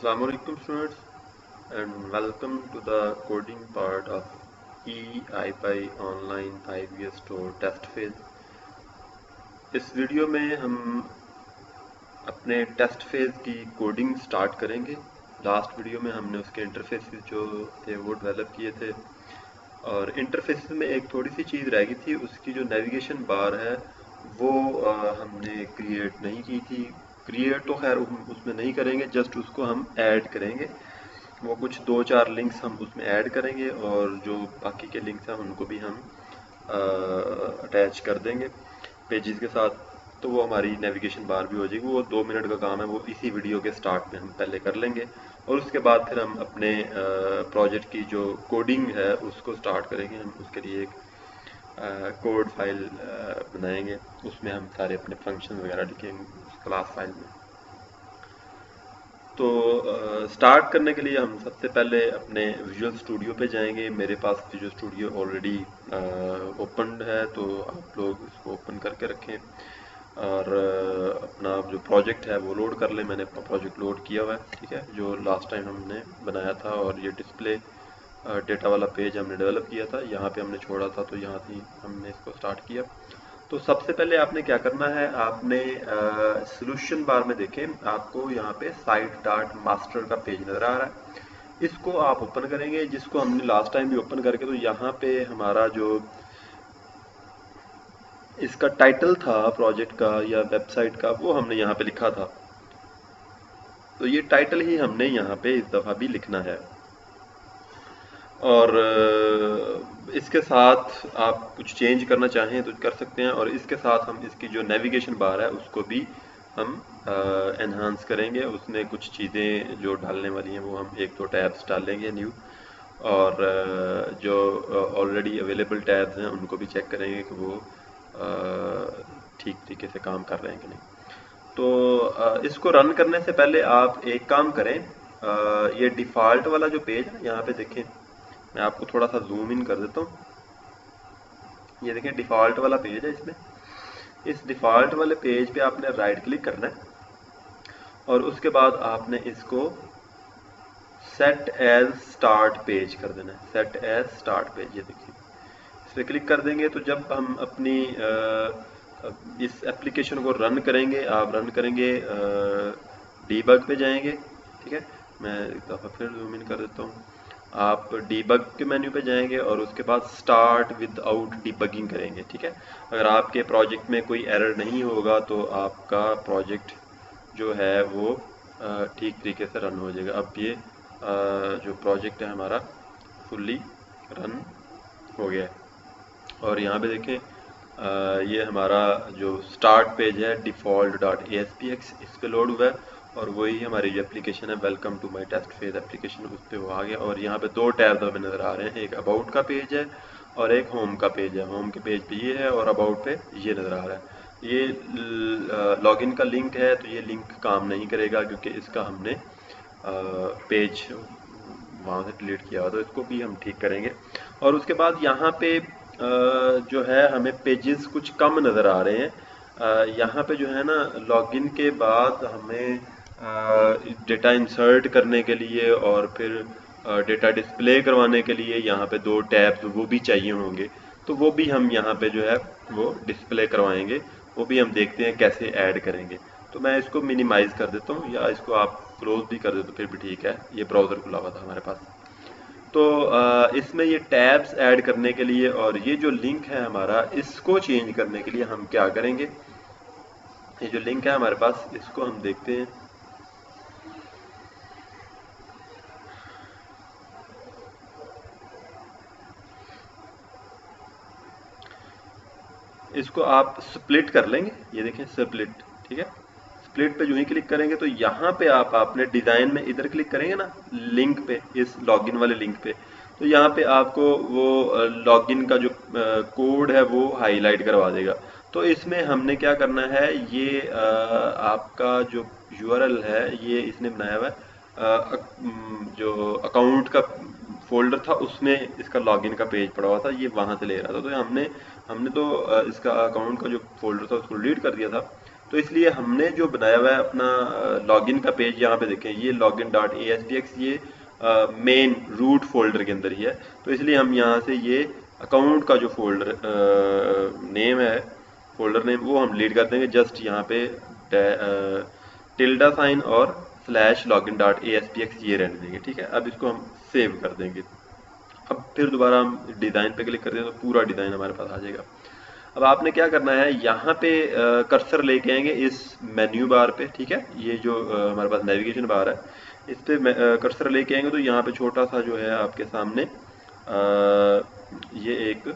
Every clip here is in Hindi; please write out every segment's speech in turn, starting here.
Assalamu alaikum students and welcome to the coding part of eIPy online IVS Store test phase। इस वीडियो में हम अपने टेस्ट फेज की कोडिंग स्टार्ट करेंगे। लास्ट वीडियो में हमने उसके इंटरफेसेस जो थे वो डेवलप किए थे और इंटरफेस में एक थोड़ी सी चीज़ रह गई थी, उसकी जो नेविगेशन बार है वो हमने क्रिएट नहीं की थी। क्रिएट तो खैर उसमें नहीं करेंगे, जस्ट उसको हम ऐड करेंगे। वो कुछ 2-4 लिंक्स हम उसमें ऐड करेंगे और जो बाकी के लिंक्स हैं उनको भी हम अटैच कर देंगे पेजेस के साथ, तो वो हमारी नेविगेशन बार भी हो जाएगी। वो 2 मिनट का काम है, वो इसी वीडियो के स्टार्ट में हम पहले कर लेंगे और उसके बाद फिर हम अपने प्रोजेक्ट की जो कोडिंग है उसको स्टार्ट करेंगे। हम उसके लिए एक कोड फाइल बनाएंगे, उसमें हम सारे अपने फंक्शन वगैरह लिखेंगे उस क्लास फाइल में। तो स्टार्ट करने के लिए हम सबसे पहले अपने विजुअल स्टूडियो पे जाएंगे। मेरे पास विजुअल स्टूडियो ऑलरेडी ओपन है, तो आप लोग इसको ओपन करके रखें और अपना जो प्रोजेक्ट है वो लोड कर लें। मैंने अपना प्रोजेक्ट लोड किया हुआ है, ठीक है, जो लास्ट टाइम हमने बनाया था। और ये डिस्प्ले डेटा वाला पेज हमने डेवलप किया था, यहाँ पे हमने छोड़ा था, तो यहाँ से हमने इसको स्टार्ट किया। तो सबसे पहले आपने क्या करना है, आपने सॉल्यूशन बार में देखें, आपको यहाँ पे साइट डॉट मास्टर का पेज नजर आ रहा है। इसको आप ओपन करेंगे, जिसको हमने लास्ट टाइम भी ओपन करके, तो यहाँ पे हमारा जो इसका टाइटल था प्रोजेक्ट का या वेबसाइट का, वो हमने यहाँ पे लिखा था। तो ये टाइटल ही हमने यहाँ पे इस दफ़ा भी लिखना है और इसके साथ आप कुछ चेंज करना चाहें तो कर सकते हैं। और इसके साथ हम इसकी जो नेविगेशन बार है उसको भी हम एनहांस करेंगे। उसमें कुछ चीज़ें जो डालने वाली हैं वो हम 1-2 टैब्स डालेंगे न्यू, और जो ऑलरेडी अवेलेबल टैब्स हैं उनको भी चेक करेंगे कि वो ठीक तरीके से काम कर रहे हैं कि नहीं। तो इसको रन करने से पहले आप एक काम करें, ये डिफ़ॉल्ट वाला जो पेज है यहाँ पे देखें, मैं आपको थोड़ा सा जूम इन कर देता हूँ। ये देखें डिफ़ॉल्ट वाला पेज है। इसमें इस डिफ़ॉल्ट वाले पेज पे आपने राइट क्लिक करना है और उसके बाद आपने इसको सेट एज स्टार्ट पेज कर देना है। सेट एज स्टार्ट पेज, ये देखिए इस पर क्लिक कर देंगे तो जब हम अपनी इस एप्लीकेशन को रन करेंगे, आप रन करेंगे डीबग पे जाएंगे, ठीक है। मैं एक दफ़ा फिर जूम इन कर देता हूँ। आप डीबग के मेन्यू पे जाएंगे और उसके बाद स्टार्ट विदाउट डीबगिंग करेंगे, ठीक है। अगर आपके प्रोजेक्ट में कोई एरर नहीं होगा तो आपका प्रोजेक्ट जो है वो ठीक तरीके से रन हो जाएगा। अब ये जो प्रोजेक्ट है हमारा फुल्ली रन हो गया है। और यहाँ पे देखें ये हमारा जो स्टार्ट पेज है default.aspx, इस पे लोड हुआ है और वही हमारी जो एप्लीकेशन है welcome to my test phase application, उस पर वो आ गया। और यहाँ पे 2 टैब्स हमें नज़र आ रहे हैं, एक अबाउट का पेज है और एक होम का पेज है। होम के पेज पे ये है और अबाउट पे ये नज़र आ रहा है। ये लॉगिन का लिंक है, तो ये लिंक काम नहीं करेगा क्योंकि इसका हमने पेज वहाँ से डिलीट किया हुआ, तो इसको भी हम ठीक करेंगे। और उसके बाद यहाँ पे जो है हमें पेजेस कुछ कम नज़र आ रहे हैं। यहाँ पे जो है ना लॉगिन के बाद हमें डेटा इंसर्ट करने के लिए और फिर डेटा डिस्प्ले करवाने के लिए यहाँ पे 2 टैब्स वो भी चाहिए होंगे, तो वो भी हम यहाँ पे जो है वो डिस्प्ले करवाएंगे। वो भी हम देखते हैं कैसे ऐड करेंगे। तो मैं इसको मिनिमाइज़ कर देता हूँ या इसको आप क्लोज भी कर दे तो फिर भी ठीक है, ये ब्राउज़र खुला हुआ था हमारे पास। तो इसमें ये टैब्स ऐड करने के लिए और ये जो लिंक है हमारा, इसको चेंज करने के लिए हम क्या करेंगे, ये जो लिंक है हमारे पास इसको हम देखते हैं। इसको आप स्प्लिट कर लेंगे, ये देखें स्प्लिट, ठीक है। स्प्लिट पे जो ही क्लिक करेंगे तो यहाँ पे आप अपने डिज़ाइन में इधर क्लिक करेंगे ना लिंक पे, इस लॉगिन वाले लिंक पे, तो यहाँ पे आपको वो लॉगिन का जो कोड है वो हाईलाइट करवा देगा। तो इसमें हमने क्या करना है, ये आपका जो यूआरएल है ये इसने बनाया हुआ है, जो अकाउंट का फोल्डर था उसमें इसका लॉगिन का पेज पड़ा हुआ था, ये वहाँ से ले रहा था। तो हमने तो इसका अकाउंट का जो फोल्डर था उसको डिलीट कर दिया था। तो इसलिए हमने जो बनाया हुआ है अपना लॉगिन का पेज, यहाँ पे देखें ये login.aspx, ये मेन रूट फोल्डर के अंदर ही है। तो इसलिए हम यहाँ से ये अकाउंट का जो फोल्डर नेम है, फोल्डर नेम, वो हम लीड कर देंगे। जस्ट यहाँ पे टिल्डा साइन और /login.aspx ये रहने देंगे, ठीक है। अब इसको हम सेव कर देंगे। अब फिर दोबारा हम डिज़ाइन पे क्लिक करते हैं तो पूरा डिज़ाइन हमारे पास आ जाएगा। अब आपने क्या करना है, यहाँ पे कर्सर लेके आएंगे इस मेन्यू बार पे, ठीक है। ये जो हमारे पास नेविगेशन बार है, इस पे कर्सर लेके आएंगे तो यहाँ पे छोटा सा जो है आपके सामने ये एक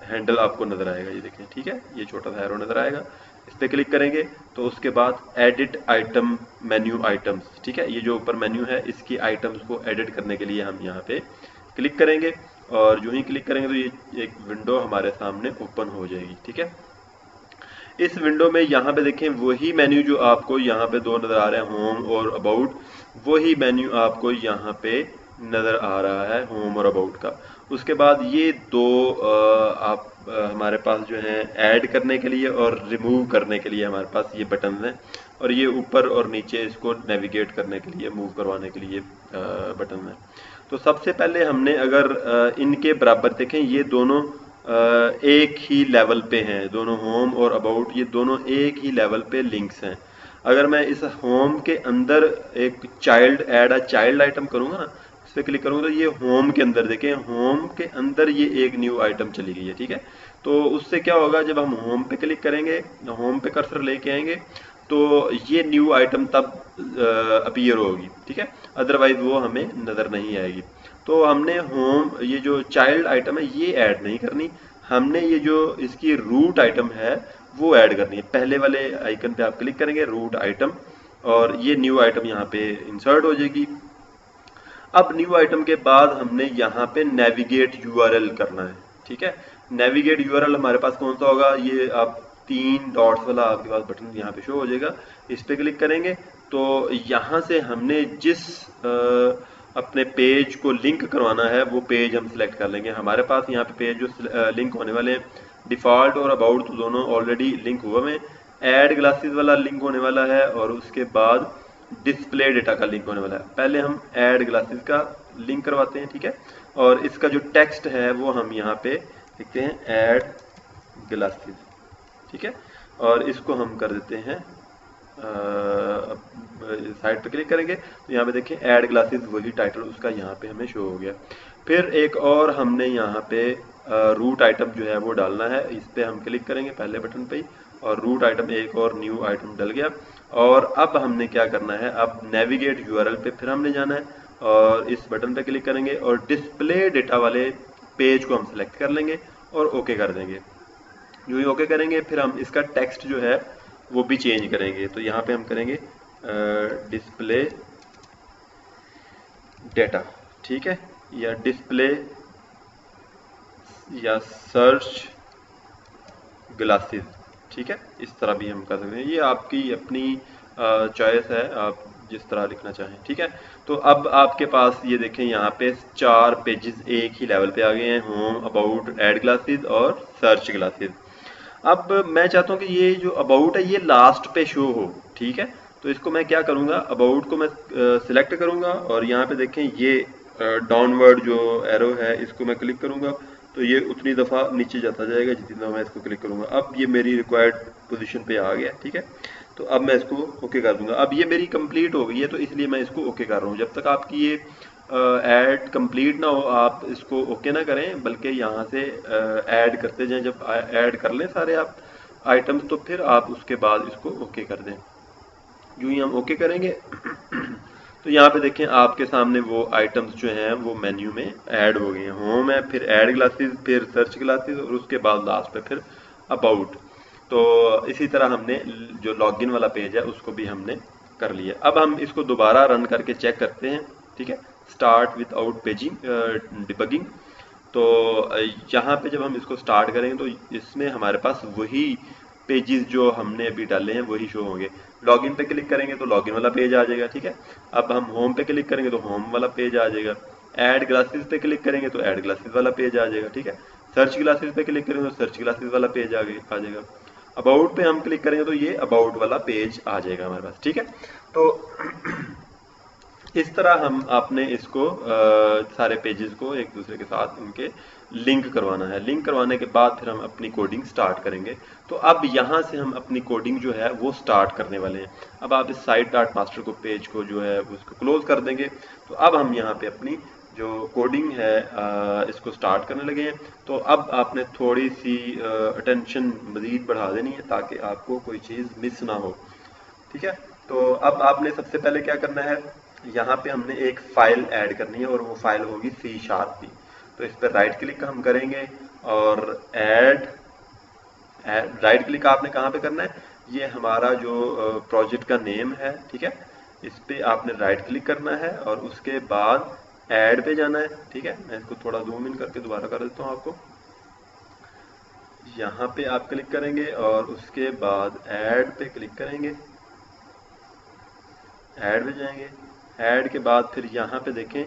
हैंडल आपको नजर आएगा, ये देखें, ठीक है। ये छोटा सा एरो नजर आएगा, इस पे क्लिक करेंगे तो उसके बाद एडिट आइटम मेन्यू आइटम्स, ठीक है। ये जो ऊपर मेन्यू है इसकी आइटम्स को एडिट करने के लिए हम यहाँ पे क्लिक करेंगे, और जो ही क्लिक करेंगे तो ये एक विंडो हमारे सामने ओपन हो जाएगी, ठीक है। इस विंडो में यहाँ पे देखें वही मेन्यू जो आपको यहाँ पे दो नज़र आ रहे हैं, होम और अबाउट, वही मेन्यू आपको यहाँ पे नज़र आ रहा है, होम और अबाउट का। उसके बाद ये दो आप हमारे पास जो है ऐड करने के लिए और रिमूव करने के लिए हमारे पास ये बटन हैं, और ये ऊपर और नीचे इसको नेविगेट करने के लिए, मूव करवाने के लिए बटन है। तो सबसे पहले हमने अगर इनके बराबर देखें, ये दोनों एक ही लेवल पे हैं, दोनों होम और अबाउट, ये दोनों एक ही लेवल पे लिंक्स हैं। अगर मैं इस होम के अंदर एक चाइल्ड ऐड चाइल्ड आइटम करूंगा ना, इस पर क्लिक करूंगा तो ये होम के अंदर देखें, होम के अंदर ये एक न्यू आइटम चली गई है, ठीक है। तो उससे क्या होगा, जब हम होम पे क्लिक करेंगे, होम पे कर्सर लेके आएंगे तो ये न्यू आइटम तब अपीयर होगी, ठीक है, अदरवाइज वो हमें नज़र नहीं आएगी। तो हमने होम, ये जो चाइल्ड आइटम है ये ऐड नहीं करनी, हमने ये जो इसकी रूट आइटम है वो ऐड करनी है। पहले वाले आइकन पे आप क्लिक करेंगे, रूट आइटम, और ये न्यू आइटम यहाँ पे इंसर्ट हो जाएगी। अब न्यू आइटम के बाद हमने यहाँ पे नेविगेट यूआरएल करना है, ठीक है। नेविगेट यूआरएल हमारे पास कौन सा होगा, ये आप 3 डॉट्स वाला आपके पास बटन यहाँ पे शो हो जाएगा, इस पे क्लिक करेंगे तो यहाँ से हमने जिस अपने पेज को लिंक करवाना है वो पेज हम सिलेक्ट कर लेंगे। हमारे पास यहाँ पे पेज जो लिंक होने वाले हैं, डिफ़ॉल्ट और अबाउट तो दोनों ऑलरेडी लिंक हुआ में, ऐड ग्लासेस वाला लिंक होने वाला है, और उसके बाद डिस्प्ले डेटा का लिंक होने वाला है। पहले हम ऐड ग्लासेस का लिंक करवाते हैं, ठीक है। और इसका जो टेक्स्ट है वो हम यहाँ पे लिखते हैं ऐड ग्लासेस, ठीक है। और इसको हम कर देते हैं, साइड पे क्लिक करेंगे तो यहाँ पे देखें ऐड ग्लासेस, वही टाइटल उसका यहाँ पे हमें शो हो गया। फिर एक और हमने यहाँ पे रूट आइटम जो है वो डालना है, इस पे हम क्लिक करेंगे पहले बटन पे ही, और रूट आइटम एक और न्यू आइटम डल गया। और अब हमने क्या करना है, अब नेविगेट यूआरएल पे फिर हमने जाना है, और इस बटन पे क्लिक करेंगे और डिस्प्ले डेटा वाले पेज को हम सिलेक्ट कर लेंगे और ओके कर देंगे। जो ही ओके करेंगे फिर हम इसका टेक्स्ट जो है वो भी चेंज करेंगे। तो यहाँ पे हम करेंगे डिस्प्ले डेटा, ठीक है, या डिस्प्ले या सर्च ग्लासेस, ठीक है, इस तरह भी हम कर सकते हैं। ये आपकी अपनी चॉइस है, आप जिस तरह लिखना चाहें, ठीक है। तो अब आपके पास ये देखें यहाँ पे 4 पेजेस एक ही लेवल पे आ गए हैं, होम, अबाउट, ऐड ग्लासेस और सर्च ग्लासेस। अब मैं चाहता हूँ कि ये जो अबाउट है ये लास्ट पे शो हो, ठीक है। तो इसको मैं क्या करूँगा, अबाउट को मैं सिलेक्ट करूँगा और यहाँ पे देखें ये डाउनवर्ड जो एरो है इसको मैं क्लिक करूँगा तो ये उतनी दफ़ा नीचे जाता जाएगा जितनी दफ़ा मैं इसको क्लिक करूँगा। अब ये मेरी रिक्वायर्ड पोजीशन पे आ गया, ठीक है। तो अब मैं इसको ओके कर दूंगा। अब ये मेरी कंप्लीट हो गई है तो इसलिए मैं इसको ओके कर रहा हूँ। जब तक आपकी ये ऐड कंप्लीट ना हो आप इसको ओके ना करें, बल्कि यहाँ से ऐड करते जाएं। जब ऐड कर लें सारे आप आइटम्स तो फिर आप उसके बाद इसको ओके कर दें। यूँ ही हम ओके करेंगे तो यहाँ पे देखें आपके सामने वो आइटम्स जो हैं वो मेन्यू में ऐड हो गए हैं। होम है, फिर ऐड ग्लासेस, फिर सर्च ग्लासेस और उसके बाद लास्ट पे फिर अबाउट। तो इसी तरह हमने जो लॉगिन वाला पेज है उसको भी हमने कर लिया। अब हम इसको दोबारा रन करके चेक करते हैं, ठीक है। Start without paging debugging. तो यहाँ पे जब हम इसको स्टार्ट करेंगे तो इसमें हमारे पास वही पेजेस जो हमने अभी डाले हैं वही शो होंगे। लॉगिन पे क्लिक करेंगे तो लॉगिन वाला पेज आ जाएगा, ठीक है। अब हम होम पे क्लिक करेंगे तो होम वाला पेज आ जाएगा। ऐड ग्लासेस पे क्लिक करेंगे तो ऐड ग्लासेस वाला पेज आ जाएगा, ठीक है। सर्च ग्लासेस पे क्लिक करेंगे तो सर्च ग्लासेस वाला पेज आ जाएगा। अबाउट पे हम क्लिक करेंगे तो ये अबाउट वाला पेज आ जाएगा हमारे पास, ठीक है। तो इस तरह हम आपने इसको सारे पेजेस को एक दूसरे के साथ इनके लिंक करवाना है। लिंक करवाने के बाद फिर हम अपनी कोडिंग स्टार्ट करेंगे। तो अब यहाँ से हम अपनी कोडिंग जो है वो स्टार्ट करने वाले हैं। अब आप इस साइट डॉट मास्टर को पेज को जो है उसको क्लोज कर देंगे। तो अब हम यहाँ पे अपनी जो कोडिंग है इसको स्टार्ट करने लगे हैं। तो अब आपने थोड़ी सी अटेंशन मज़ीद बढ़ा देनी है ताकि आपको कोई चीज़ मिस ना हो, ठीक है। तो अब आपने सबसे पहले क्या करना है, यहाँ पे हमने एक फाइल ऐड करनी है और वो फाइल होगी C# की। तो इस पर राइट क्लिक हम करेंगे और ऐड राइट क्लिक आपने कहाँ पे करना है, ये हमारा जो प्रोजेक्ट का नेम है, ठीक है। इस पे आपने राइट क्लिक करना है और उसके बाद ऐड पे जाना है, ठीक है। मैं इसको थोड़ा जूम इन करके दोबारा कर देता हूँ आपको। यहाँ पे आप क्लिक करेंगे और उसके बाद ऐड पे क्लिक करेंगे, ऐड पे जाएंगे। ऐड के बाद फिर यहाँ पे देखें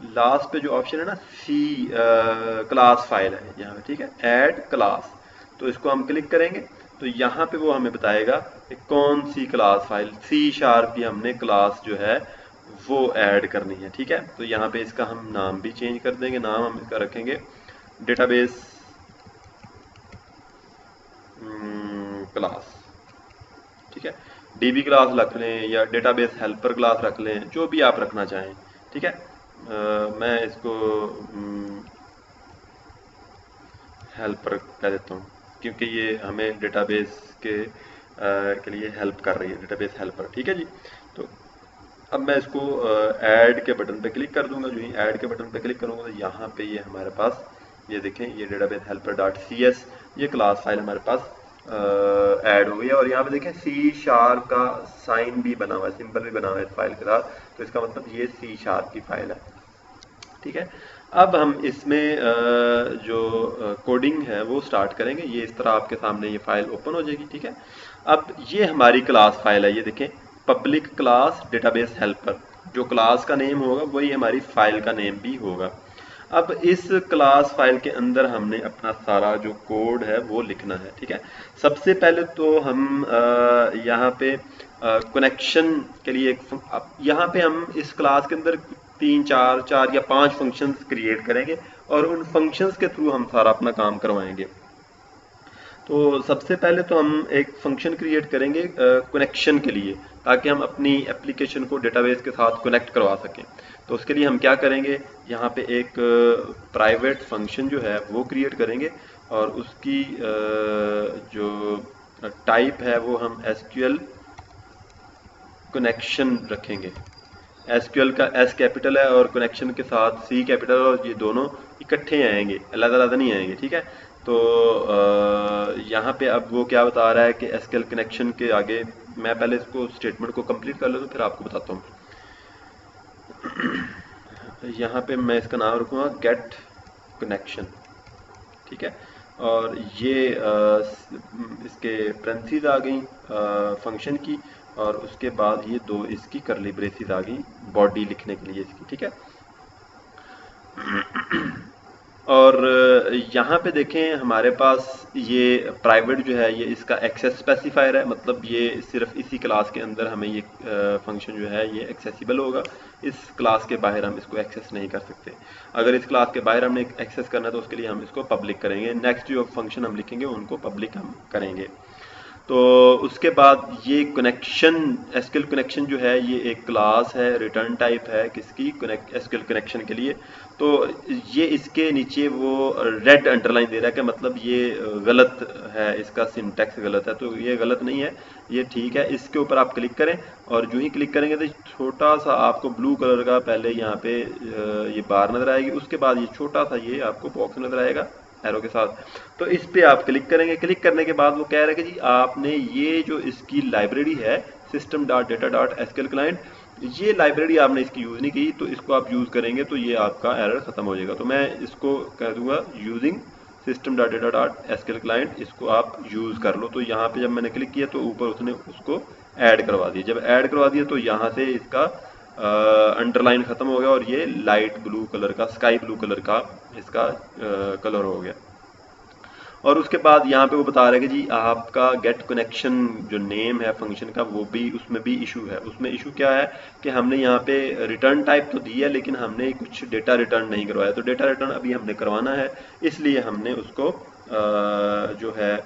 लास्ट पे जो ऑप्शन है ना C क्लास फाइल है यहाँ पे, ठीक है, ऐड क्लास। तो इसको हम क्लिक करेंगे तो यहाँ पे वो हमें बताएगा कि कौन सी क्लास फाइल C# की हमने क्लास जो है वो ऐड करनी है, ठीक है। तो यहाँ पे इसका हम नाम भी चेंज कर देंगे। नाम हम इसका रखेंगे डेटाबेस क्लास, ठीक है। DB क्लास रख लें या डेटाबेस हेल्पर क्लास रख लें, जो भी आप रखना चाहें, ठीक है। मैं इसको हेल्पर कह देता हूँ क्योंकि ये हमें डेटाबेस के लिए हेल्प कर रही है, डेटाबेस हेल्पर, ठीक है जी। तो अब मैं इसको ऐड के बटन पे क्लिक कर दूंगा। जो ही ऐड के बटन पे क्लिक करूंगा तो यहाँ पे ये हमारे पास ये देखें ये डेटाबेस हेल्पर डॉट CS ये क्लास फाइल हमारे पास ऐड हो गई है। और यहाँ पे देखें C# का साइन भी बना हुआ है, सिंबल भी बना हुआ है इस फाइल के साथ। तो इसका मतलब ये C# की फाइल है, ठीक है। अब हम इसमें जो कोडिंग है वो स्टार्ट करेंगे। ये इस तरह आपके सामने ये फाइल ओपन हो जाएगी, ठीक है। अब ये हमारी क्लास फाइल है, ये देखें पब्लिक क्लास डेटाबेस हेल्पर। जो क्लास का नेम होगा वही हमारी फाइल का नेम भी होगा। अब इस क्लास फाइल के अंदर हमने अपना सारा जो कोड है वो लिखना है, ठीक है। सबसे पहले तो हम यहाँ पे कनेक्शन के लिए यहाँ पे हम इस क्लास के अंदर 3 4 या 5 फंक्शंस क्रिएट करेंगे और उन फंक्शंस के थ्रू हम सारा अपना काम करवाएंगे। तो सबसे पहले तो हम एक फंक्शन क्रिएट करेंगे कनेक्शन के लिए, ताकि हम अपनी एप्लीकेशन को डेटाबेस के साथ कनेक्ट करवा सकें। तो उसके लिए हम क्या करेंगे, यहाँ पे एक प्राइवेट फंक्शन जो है वो क्रिएट करेंगे और उसकी जो टाइप है वो हम SQL कनेक्शन रखेंगे। SQL का S कैपिटल है और कनेक्शन के साथ C कैपिटल, और ये दोनों इकट्ठे आएंगे, अलग अलग नहीं आएंगे, ठीक है। तो यहाँ पे अब वो क्या बता रहा है कि SQL कनेक्शन के आगे, मैं पहले इसको स्टेटमेंट को कंप्लीट कर लेता हूँ फिर आपको बताता हूँ। यहाँ पे मैं इसका नाम रखूँगा गेट कनेक्शन, ठीक है। और ये इसके पेरेंथीज आ गई फंक्शन की, और उसके बाद ये दो इसकी करली ब्रेसेस आ गई बॉडी लिखने के लिए इसकी, ठीक है। और यहाँ पे देखें हमारे पास ये प्राइवेट जो है ये इसका एक्सेस स्पेसिफायर है, मतलब ये सिर्फ इसी क्लास के अंदर हमें ये फंक्शन जो है ये एक्सेसिबल होगा। इस क्लास के बाहर हम इसको एक्सेस नहीं कर सकते। अगर इस क्लास के बाहर हमने एक्सेस करना है तो उसके लिए हम इसको पब्लिक करेंगे। नेक्स्ट जो फंक्शन हम लिखेंगे उनको पब्लिक हम करेंगे। तो उसके बाद ये कनेक्शन SQL कनेक्शन जो है ये एक क्लास है, रिटर्न टाइप है किसकी, SQL कनेक्शन के लिए। तो ये इसके नीचे वो रेड अंडरलाइन दे रहा है कि मतलब ये गलत है, इसका सिंटैक्स गलत है। तो ये गलत नहीं है, ये ठीक है। इसके ऊपर आप क्लिक करें और जो ही क्लिक करेंगे तो छोटा सा आपको ब्लू कलर का पहले यहाँ पे ये बार नजर आएगी, उसके बाद ये छोटा सा ये आपको बॉक्स नजर आएगा एरो के साथ। तो इस पे आप क्लिक करेंगे। क्लिक करने के बाद वो कह रहा है कि जी आपने ये जो इसकी लाइब्रेरी है system.data.sql client, ये लाइब्रेरी आपने इसकी यूज़ नहीं की, तो इसको आप यूज़ करेंगे तो ये आपका एरर ख़त्म हो जाएगा। तो मैं इसको कह दूंगा यूजिंग system.data.sql client, इसको आप यूज़ कर लो। तो यहाँ पे जब मैंने क्लिक किया तो ऊपर उसने उसको ऐड करवा दिया। जब ऐड करवा दिया तो यहाँ से इसका अंडरलाइन ख़त्म हो गया और ये लाइट ब्लू कलर का, स्काई ब्लू कलर का इसका कलर हो गया। और उसके बाद यहाँ पे वो बता रहा है कि जी आपका गेट कनेक्शन जो नेम है फंक्शन का वो भी उसमें भी इशू है। उसमें इशू क्या है कि हमने यहाँ पे रिटर्न टाइप तो दी है लेकिन हमने कुछ डेटा रिटर्न नहीं करवाया, तो डेटा रिटर्न अभी हमने करवाना है, इसलिए हमने उसको जो है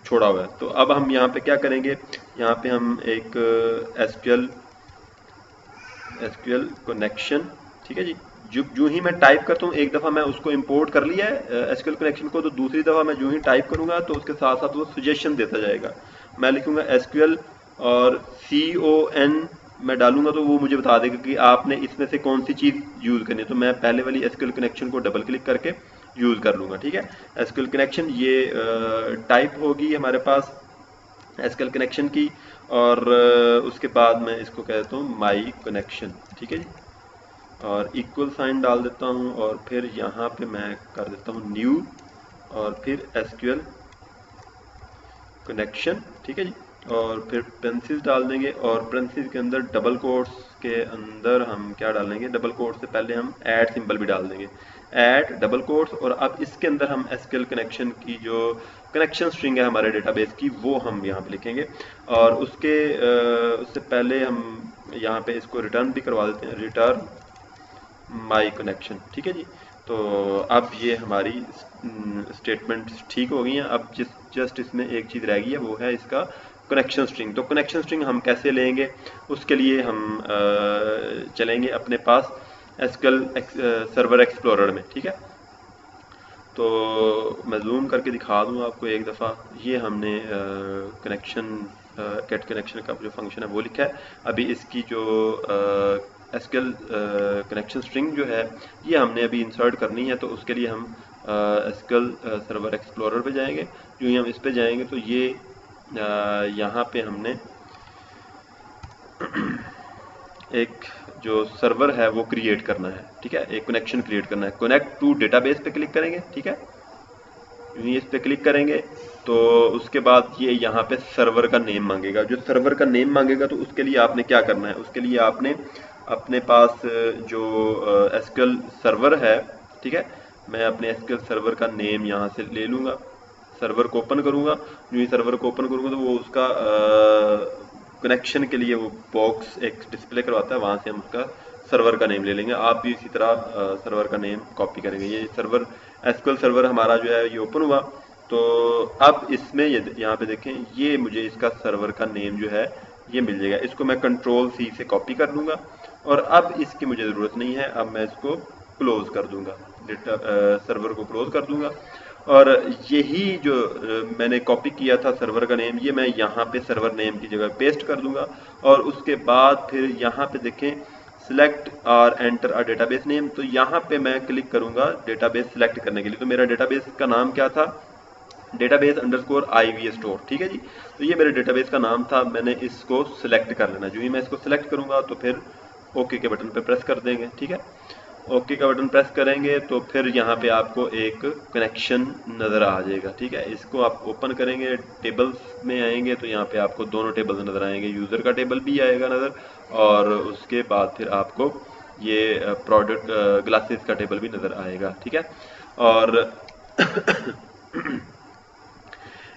छोड़ा हुआ है। तो अब हम यहाँ पे क्या करेंगे, यहाँ पे हम एक एसक्यूएल कनेक्शन, ठीक है जी, जो ही मैं टाइप करता हूँ, एक दफ़ा मैं उसको इंपोर्ट कर लिया है एसक्यूएल कनेक्शन को, तो दूसरी दफ़ा मैं जो ही टाइप करूँगा तो उसके साथ साथ वो सजेशन देता जाएगा। मैं लिखूँगा एसक्यूएल और CON मैं डालूंगा तो वो मुझे बता देगा कि आपने इसमें से कौन सी चीज़ यूज़ करनी है। तो मैं पहले वाली एसक्यूएल कनेक्शन को डबल क्लिक करके यूज़ कर लूँगा, ठीक है। एसक्यूएल कनेक्शन ये टाइप होगी हमारे पास एसक्यूएल कनेक्शन की, और उसके बाद मैं इसको कहता हूँ माई कनेक्शन, ठीक है जी, और इक्वल साइन डाल देता हूँ और फिर यहाँ पे मैं कर देता हूँ न्यू और फिर एसक्यूएल कनेक्शन, ठीक है जी, और फिर पेंसिल डाल देंगे और पेंसिल के अंदर डबल कोट्स के अंदर हम क्या डालेंगे, डबल कोट्स से पहले हम ऐड सिंबल भी डाल देंगे, ऐड डबल कोट्स, और अब इसके अंदर हम एसक्यूएल कनेक्शन की जो कनेक्शन स्ट्रिंग है हमारे डेटाबेस की वो हम यहाँ पे लिखेंगे, और उससे पहले हम यहाँ पे इसको रिटर्न भी करवा देते हैं, रिटर्न माई कनेक्शन, ठीक है जी। तो अब ये हमारी स्टेटमेंट ठीक हो गई हैं। अब जस्ट इसमें एक चीज़ रह गई है, वो है इसका कनेक्शन स्ट्रिंग। तो कनेक्शन स्ट्रिंग हम कैसे लेंगे, उसके लिए हम चलेंगे अपने पास एसक्यूएल सर्वर एक्सप्लोरर में, ठीक है। तो मैं जूम करके दिखा दूँ आपको एक दफ़ा, ये हमने गेट कनेक्शन का जो फंक्शन है वो लिखा है। अभी इसकी जो एसक्यूएल कनेक्शन स्ट्रिंग जो है ये हमने अभी इंसर्ट करनी है, तो उसके लिए हम एसक्यूएल सर्वर एक्सप्लोरर पे जाएंगे। जो ही हम इस पे जाएंगे तो ये यहाँ पे हमने एक जो सर्वर है वो क्रिएट करना है, ठीक है, एक कनेक्शन क्रिएट करना है। कनेक्ट टू डेटाबेस पे क्लिक करेंगे, ठीक है, इस पे क्लिक करेंगे तो उसके बाद ये यहाँ पे सर्वर का नेम मांगेगा। जो सर्वर का नेम मांगेगा तो उसके लिए आपने क्या करना है, उसके लिए आपने अपने पास जो एसक्यूएल सर्वर है, ठीक है, मैं अपने एसक्यूएल सर्वर का नेम यहाँ से ले लूँगा, सर्वर को ओपन करूँगा। जो ही सर्वर को ओपन करूँगा तो वो उसका कनेक्शन के लिए वो बॉक्स एक डिस्प्ले करवाता है, वहाँ से हम उसका सर्वर का नेम ले लेंगे। आप भी इसी तरह सर्वर का नेम कॉपी करेंगे। ये सर्वर एसक्यूएल सर्वर हमारा जो है ये ओपन हुआ, तो अब इसमें यहाँ पे देखें, ये मुझे इसका सर्वर का नेम जो है ये मिल जाएगा। इसको मैं Ctrl+C से कॉपी कर लूँगा और अब इसकी मुझे ज़रूरत नहीं है। अब मैं इसको क्लोज कर दूँगा, सर्वर को क्लोज कर दूँगा, और यही जो मैंने कॉपी किया था सर्वर का नेम, ये मैं यहाँ पे सर्वर नेम की जगह पेस्ट कर दूँगा। और उसके बाद फिर यहाँ पे देखें सिलेक्ट और एंटर अ डेटाबेस नेम, तो यहाँ पे मैं क्लिक करूँगा डेटाबेस सिलेक्ट करने के लिए। तो मेरा डेटाबेस का नाम क्या था, डेटाबेस अंडरस्कोर IVS स्टोर, ठीक है जी। तो ये मेरे डेटाबेस का नाम था, मैंने इसको सिलेक्ट कर लेना। जो ही मैं इसको सिलेक्ट करूँगा तो फिर ओके के बटन पे प्रेस कर देंगे, ठीक है। ओके का बटन प्रेस करेंगे तो फिर यहाँ पे आपको एक कनेक्शन नज़र आ जाएगा, ठीक है। इसको आप ओपन करेंगे, टेबल्स में आएंगे तो यहाँ पे आपको दोनों टेबल्स नज़र आएंगे, यूज़र का टेबल भी आएगा नज़र, और उसके बाद फिर आपको ये प्रोडक्ट ग्लासेस का टेबल भी नज़र आएगा, ठीक है। और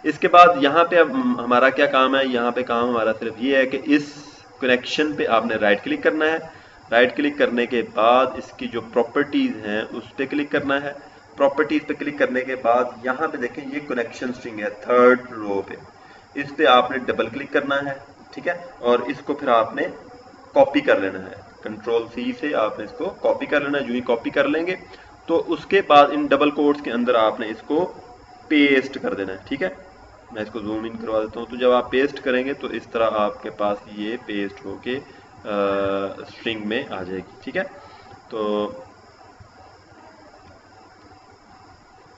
इसके बाद यहाँ पे अब हमारा क्या काम है, यहाँ पे काम हमारा सिर्फ ये है कि इस कनेक्शन पे आपने राइट क्लिक करना है। राइट क्लिक करने के बाद इसकी जो प्रॉपर्टीज़ हैं उस पर क्लिक करना है। प्रॉपर्टीज़ पे क्लिक करने के बाद यहाँ पे देखें ये कनेक्शन स्ट्रिंग है थर्ड रो पे, इस पे आपने डबल क्लिक करना है, ठीक है, और इसको फिर आपने कॉपी कर लेना है। Ctrl+C से आपने इसको कॉपी कर लेना है। जो ही कॉपी कर लेंगे तो उसके बाद इन डबल कोट्स के अंदर आपने इसको पेस्ट कर देना है, ठीक है। मैं इसको जूम इन करवा देता हूँ। तो जब आप पेस्ट करेंगे तो इस तरह आपके पास ये पेस्ट होके स्ट्रिंग में आ जाएगी, ठीक है। तो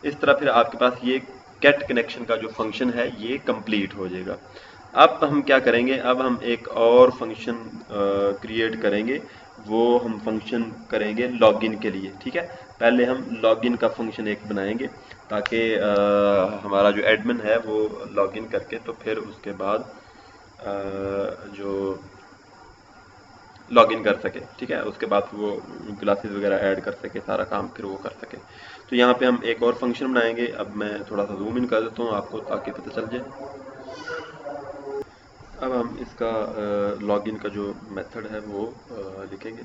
इस तरह फिर आपके पास ये गेट कनेक्शन का जो फंक्शन है ये कंप्लीट हो जाएगा। अब हम क्या करेंगे, अब हम एक और फंक्शन क्रिएट करेंगे, वो हम फंक्शन करेंगे लॉगिन के लिए, ठीक है। पहले हम लॉगिन का फंक्शन एक बनाएंगे ताकि हमारा जो एडमिन है वो लॉगिन करके तो फिर उसके बाद जो लॉगिन कर सके, ठीक है। उसके बाद वो क्लासेस वगैरह ऐड कर सके, सारा काम फिर वो कर सके। तो यहाँ पे हम एक और फंक्शन बनाएंगे। अब मैं थोड़ा सा जूम इन कर देता हूँ आपको ताकि पता चल जाए। अब हम इसका लॉगिन का जो मेथड है वो लिखेंगे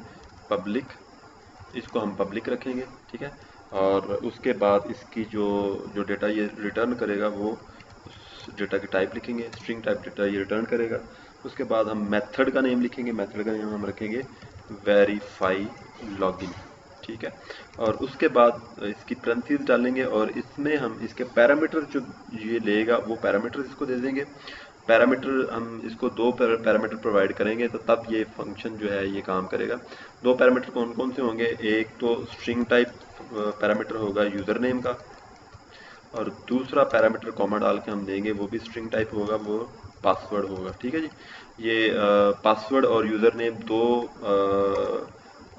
पब्लिक, इसको हम पब्लिक रखेंगे, ठीक है। और उसके बाद इसकी जो डेटा ये रिटर्न करेगा वो उस डेटा की टाइप लिखेंगे, स्ट्रिंग टाइप डेटा ये रिटर्न करेगा। उसके बाद हम मेथड का नेम लिखेंगे, मेथड का नेम हम रखेंगे वेरीफाई लॉगिन, ठीक है। और उसके बाद इसकी पैरेंथेसिस डालेंगे और इसमें हम इसके पैरामीटर जो ये लेगा वो पैरामीटर इसको दे देंगे। पैरामीटर हम इसको दो पैरामीटर प्रोवाइड करेंगे तो तब ये फंक्शन जो है ये काम करेगा। दो पैरामीटर कौन कौन से होंगे, एक तो स्ट्रिंग टाइप पैरामीटर होगा यूज़र नेम का, और दूसरा पैरामीटर कॉमा डाल के हम देंगे वो भी स्ट्रिंग टाइप होगा, वो पासवर्ड होगा, ठीक है जी। ये पासवर्ड और यूज़र नेम दो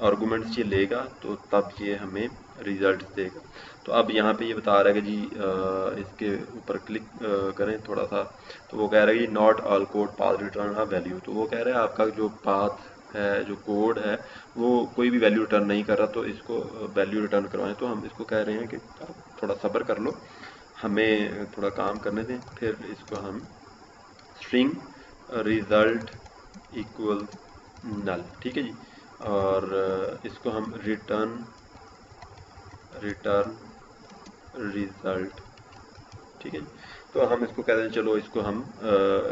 आर्गूमेंट्स ये लेगा तो तब ये हमें रिजल्ट देगा। तो अब यहाँ पे ये बता रहा है कि जी इसके ऊपर क्लिक करें थोड़ा सा, तो वो कह रहा है कि not all code path return a value. तो वो कह रहा है आपका जो पाथ है, जो कोड है, वो कोई भी वैल्यू रिटर्न नहीं कर रहा, तो इसको वैल्यू रिटर्न करवाएं। तो हम इसको कह रहे हैं कि आप थोड़ा सब्र कर लो, हमें थोड़ा काम करने दें, फिर इसको हम स्ट्रिंग रिजल्ट इक्वल नल, ठीक है जी। और इसको हम रिटर्न रिजल्ट, ठीक है जी। तो हम इसको कहते हैं, चलो इसको हम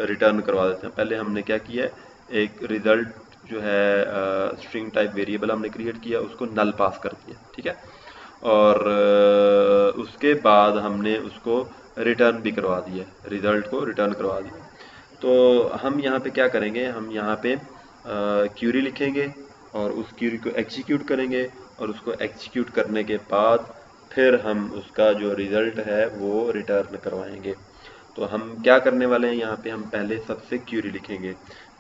रिटर्न करवा देते हैं। पहले हमने क्या किया है, एक रिजल्ट जो है स्ट्रिंग टाइप वेरिएबल हमने क्रिएट किया, उसको नल पास कर दिया, ठीक है। और उसके बाद हमने उसको रिटर्न भी करवा दिया, रिजल्ट को रिटर्न करवा दिया। तो हम यहाँ पे क्या करेंगे, हम यहाँ पे क्यूरी लिखेंगे और उस क्यूरी को एग्जीक्यूट करेंगे, और उसको एग्जीक्यूट करने के बाद फिर हम उसका जो रिज़ल्ट है वो रिटर्न करवाएंगे। तो हम क्या करने वाले हैं, यहाँ पे हम पहले सबसे क्यूरी लिखेंगे।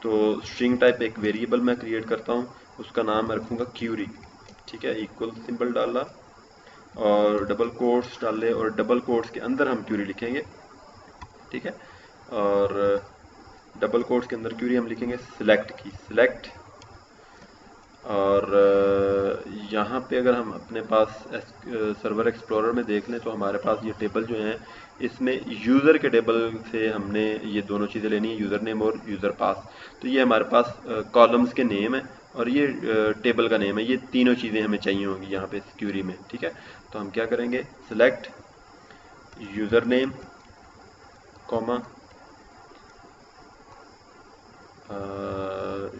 तो स्ट्रिंग टाइप एक वेरिएबल मैं क्रिएट करता हूँ, उसका नाम मैं रखूँगा क्यूरी, ठीक है। इक्वल सिंबल डाला और डबल कोट्स डाले, और डबल कोट्स के अंदर हम क्यूरी लिखेंगे, ठीक है। और डबल कोट्स के अंदर क्यूरी हम लिखेंगे सिलेक्ट की, सिलेक्ट। और यहाँ पे अगर हम अपने पास सर्वर एक्सप्लोरर में देख लें तो हमारे पास ये टेबल जो हैं, इसमें यूज़र के टेबल से हमने ये दोनों चीज़ें लेनी है, यूज़र नेम और यूज़र पास। तो ये हमारे पास कॉलम्स के नेम है और ये टेबल का नेम है, ये तीनों चीज़ें हमें चाहिए होंगी यहाँ पे क्यूरी में, ठीक है। तो हम क्या करेंगे, select user name comma,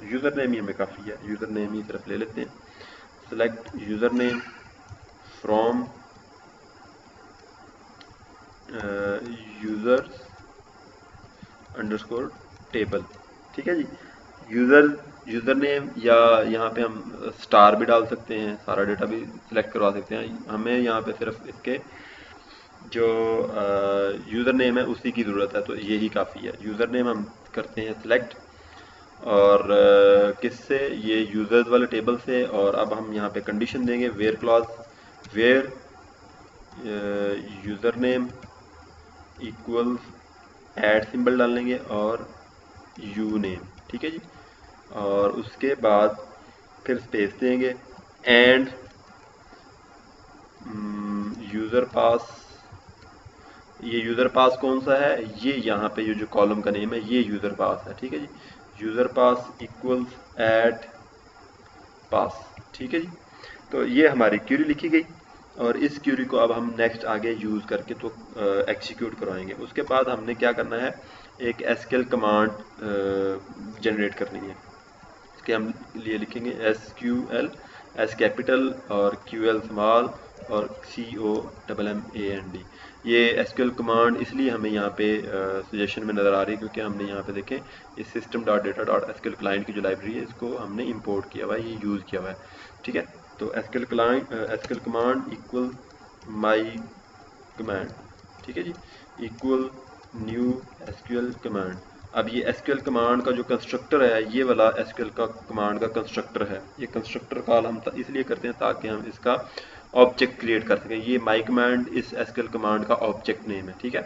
user name ही हमें काफ़ी है, यूज़र नेम ही सिर्फ ले लेते हैं। Select user name from users underscore table, ठीक है जी। यूज़र नेम, या यहाँ पे हम स्टार भी डाल सकते हैं, सारा डेटा भी सिलेक्ट करवा सकते हैं। हमें यहाँ पे सिर्फ इसके जो यूज़र नेम है उसी की ज़रूरत है, तो यही काफ़ी है। यूज़र नेम हम करते हैं सिलेक्ट, और किससे, ये यूज़र्स वाले टेबल से। और अब हम यहाँ पे कंडीशन देंगे where clause, where user name equals at symbol डालेंगे और यू नेम, ठीक है जी। और उसके बाद फिर स्पेस देंगे एंड यूज़र पास। ये यूज़र पास कौन सा है, ये यहाँ पे ये जो कॉलम का नेम है ये यूज़र पास है, ठीक है जी। यूज़र पास इक्वल्स ऐड पास, ठीक है जी। तो ये हमारी क्यूरी लिखी गई, और इस क्यूरी को अब हम नेक्स्ट आगे यूज़ करके तो एग्जीक्यूट करवाएंगे। उसके बाद हमने क्या करना है, एक एसक्यूएल कमांड जनरेट करनी है। इसके हम लिए लिखेंगे एसक्यूएल, एस कैपिटल और क्यूएल स्मॉल और COMMAND। ये एसक्यूएल कमांड इसलिए हमें यहाँ पे सजेशन में नज़र आ रही है क्योंकि हमने यहाँ पे देखें इस system.data.sql क्लाइंट की जो लाइब्रेरी है इसको हमने इंपोर्ट किया हुआ है, ये यूज़ किया हुआ है, ठीक है। तो एसक्यूएल कमांड इक्वल माई कमांड, ठीक है जी, इक्वल न्यू एसक्यूएल कमांड। अब ये एसक्यूएल कमांड का जो कंस्ट्रक्टर है, ये वाला एसक्यूएल का कमांड का कंस्ट्रक्टर है। ये कंस्ट्रक्टर कॉल हम इसलिए करते हैं ताकि हम इसका ऑब्जेक्ट क्रिएट कर सकें। ये माई कमांड इस एसक्यूएल कमांड का ऑब्जेक्ट नेम है, ठीक है।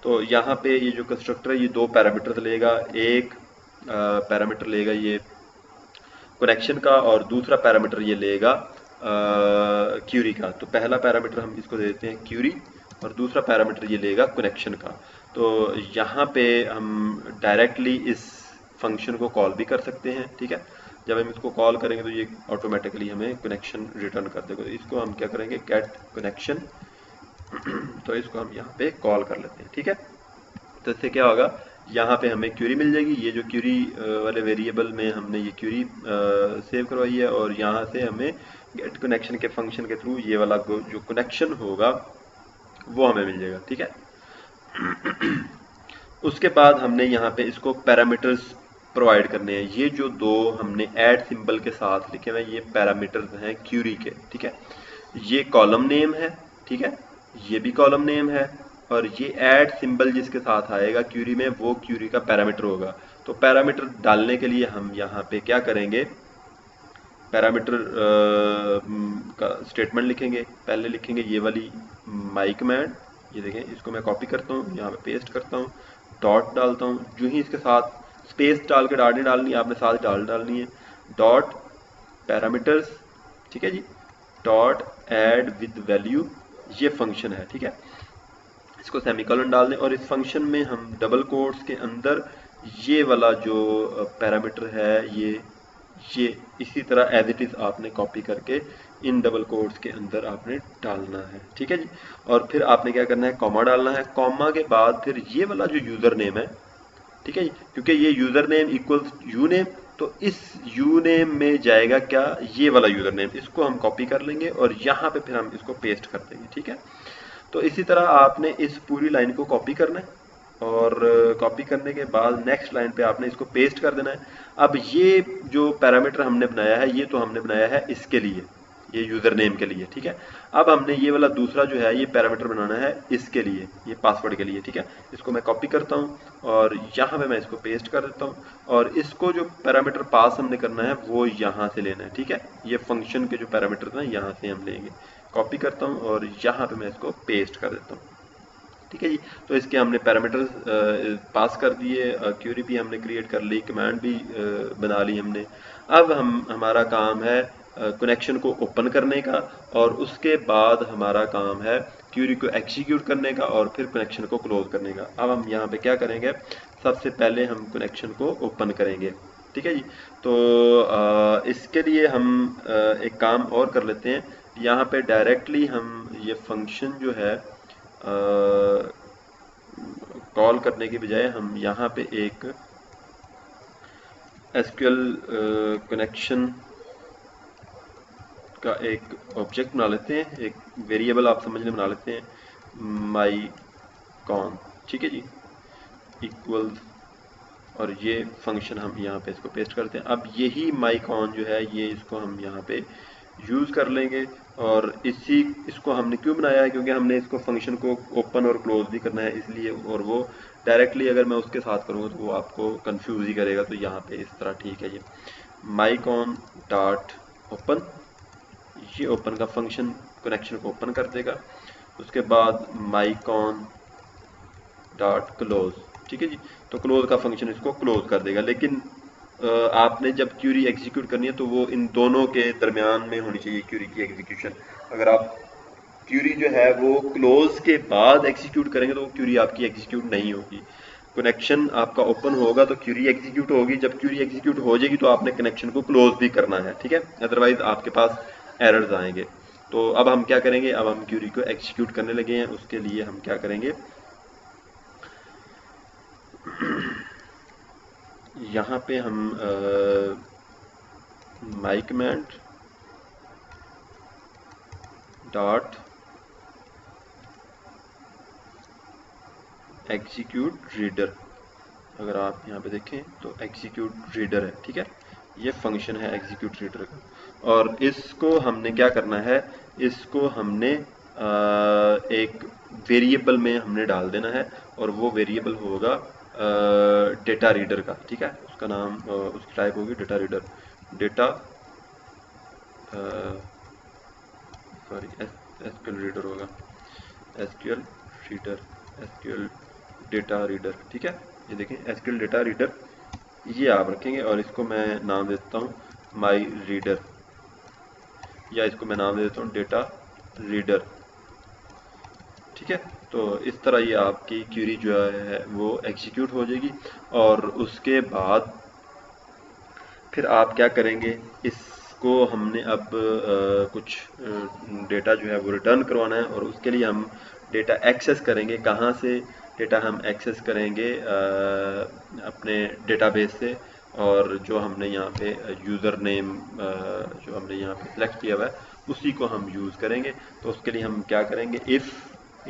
तो यहाँ पे ये जो कंस्ट्रक्टर है ये दो पैरामीटर लेगा, एक पैरामीटर लेगा ये कनेक्शन का और दूसरा पैरामीटर ये लेगा क्यूरी का। तो पहला पैरामीटर हम इसको दे देते हैं क्यूरी और दूसरा पैरामीटर ये लेगा कनेक्शन का। तो यहाँ पे हम डायरेक्टली इस फंक्शन को कॉल भी कर सकते हैं, ठीक है। जब हम इसको कॉल करेंगे तो ये ऑटोमेटिकली हमें कनेक्शन रिटर्न कर देगा। तो इसको हम क्या करेंगे, गेट कनेक्शन तो इसको हम यहाँ पे कॉल कर लेते हैं, ठीक है। तो इससे क्या होगा, यहाँ पे हमें क्यूरी मिल जाएगी। ये जो क्यूरी वाले वेरिएबल में हमने ये क्यूरी सेव करवाई है और यहाँ से हमें गेट कनेक्शन के फंक्शन के थ्रू ये वाला जो कनेक्शन होगा वो हमें मिल जाएगा, ठीक है। उसके बाद हमने यहाँ पे इसको पैरामीटर्स प्रोवाइड करने हैं। ये जो दो हमने ऐड सिंबल के साथ लिखे हुए ये पैरामीटर्स हैं क्यूरी के, ठीक है। ये कॉलम नेम है, ठीक है, ये भी कॉलम नेम है और ये ऐड सिंबल जिसके साथ आएगा क्यूरी में वो क्यूरी का पैरामीटर होगा। तो पैरामीटर डालने के लिए हम यहाँ पे क्या करेंगे, पैरामीटर का स्टेटमेंट लिखेंगे। पहले लिखेंगे ये वाली माई कमांड, ये देखें, इसको मैं कॉपी करता हूँ, यहाँ पे पेस्ट करता हूँ, डॉट डालता हूँ। जो ही इसके साथ स्पेस डाल के डाल नहीं डालनी है, आपने साथ डालनी है, डॉट पैरामीटर्स, ठीक है जी, डॉट ऐड विद वैल्यू, ये फंक्शन है, ठीक है। इसको सेमीकोलन डाल दें और इस फंक्शन में हम डबल कोट्स के अंदर ये वाला जो पैरामीटर है ये इसी तरह एज इट इज आपने कॉपी करके इन डबल कोट्स के अंदर आपने डालना है, ठीक है जी। और फिर आपने क्या करना है, कॉमा डालना है। कॉमा के बाद फिर ये वाला जो यूजर नेम है, ठीक है जी, क्योंकि ये user name equals you name, तो इस यू नेम में जाएगा क्या, ये वाला यूजर नेम। इसको हम कॉपी कर लेंगे और यहाँ पे फिर हम इसको पेस्ट कर देंगे, ठीक है। तो इसी तरह आपने इस पूरी लाइन को कॉपी करना है और कॉपी करने के बाद नेक्स्ट लाइन पे आपने इसको पेस्ट कर देना है। अब ये जो पैरामीटर हमने बनाया है ये तो हमने बनाया है इसके लिए, ये यूजर नेम के लिए, ठीक है। अब हमने ये वाला दूसरा जो है ये पैरामीटर बनाना है इसके लिए, ये पासवर्ड के लिए, ठीक है। इसको मैं कॉपी करता हूँ और यहाँ पे मैं इसको पेस्ट कर देता हूँ और इसको जो पैरामीटर पास हमने करना है वो यहाँ से लेना है, ठीक है। ये फंक्शन के जो पैरामीटर ना यहाँ से हम लेंगे। कॉपी करता हूँ और यहाँ पे मैं इसको पेस्ट कर देता हूँ, ठीक है जी। तो इसके हमने पैरामीटर्स पास कर दिए, क्यूरी भी हमने क्रिएट कर ली, कमांड भी बना ली हमने। अब हमारा काम है कनेक्शन को ओपन करने का और उसके बाद हमारा काम है क्यूरी को एग्जीक्यूट करने का और फिर कनेक्शन को क्लोज करने का। अब हम यहाँ पे क्या करेंगे, सबसे पहले हम कनेक्शन को ओपन करेंगे, ठीक है जी। तो इसके लिए हम एक काम और कर लेते हैं। यहाँ पे डायरेक्टली हम ये फंक्शन जो है कॉल करने के बजाय हम यहाँ पे एक एसक्यूएल कनेक्शन का एक ऑब्जेक्ट बना लेते हैं, एक वेरिएबल आप समझ लें बना लेते हैं, माई कॉन, ठीक है जी, इक्वल्स, और ये फंक्शन हम यहाँ पे इसको पेस्ट करते हैं। अब यही माई कॉन जो है ये इसको हम यहाँ पे यूज़ कर लेंगे और इसको हमने क्यों बनाया है, क्योंकि हमने इसको फंक्शन को ओपन और क्लोज भी करना है इसलिए, और वो डायरेक्टली अगर मैं उसके साथ करूँगा तो वो आपको कंफ्यूज ही करेगा। तो यहाँ पे इस तरह ठीक है, ये माई कॉन डॉट ओपन, ये ओपन का फंक्शन कनेक्शन को ओपन कर देगा। उसके बाद माई कॉन डॉट क्लोज, ठीक है जी, तो क्लोज का फंक्शन इसको क्लोज कर देगा। लेकिन आपने जब क्यूरी एग्जीक्यूट करनी है तो वो इन दोनों के दरमियान में होनी चाहिए क्यूरी की एग्जीक्यूशन। अगर आप क्यूरी जो है वो क्लोज के बाद एग्जीक्यूट करेंगे तो वो क्यूरी आपकी एग्जीक्यूट नहीं होगी। कनेक्शन आपका ओपन होगा तो क्यूरी एग्जीक्यूट होगी, जब क्यूरी एग्जीक्यूट हो जाएगी तो आपने कनेक्शन को क्लोज भी करना है, ठीक है, अदरवाइज आपके पास एरर्स आएंगे। तो अब हम क्या करेंगे, अब हम क्यूरी को एग्जीक्यूट करने लगे हैं, उसके लिए हम क्या करेंगे, यहाँ पे हम माई कमांड डॉट एग्जीक्यूट रीडर, अगर आप यहाँ पे देखें तो एग्जीक्यूट रीडर है, ठीक है, ये फंक्शन है एग्जीक्यूट रीडर का। और इसको हमने क्या करना है, इसको हमने एक वेरिएबल में हमने डाल देना है और वो वेरिएबल होगा डेटा रीडर का, ठीक है, उसका नाम उसकी टाइप होगी data reader, data sorry SQL reader होगा, SQL reader, SQL data reader, ठीक है। ये देखें एसक्यूएल डेटा रीडर, ये आप रखेंगे और इसको मैं नाम देता हूँ माई रीडर, या इसको मैं नाम दे देता हूँ डेटा रीडर। ठीक है, तो इस तरह ये आपकी क्यूरी जो है वो एग्जीक्यूट हो जाएगी। और उसके बाद फिर आप क्या करेंगे, इसको हमने अब कुछ डेटा जो है वो रिटर्न करवाना है, और उसके लिए हम डेटा एक्सेस करेंगे। कहाँ से डेटा हम एक्सेस करेंगे? अपने डेटाबेस से। और जो हमने यहाँ पे यूज़र नेम जो हमने यहाँ पे सेलेक्ट किया हुआ है उसी को हम यूज़ करेंगे। तो उसके लिए हम क्या करेंगे, इफ़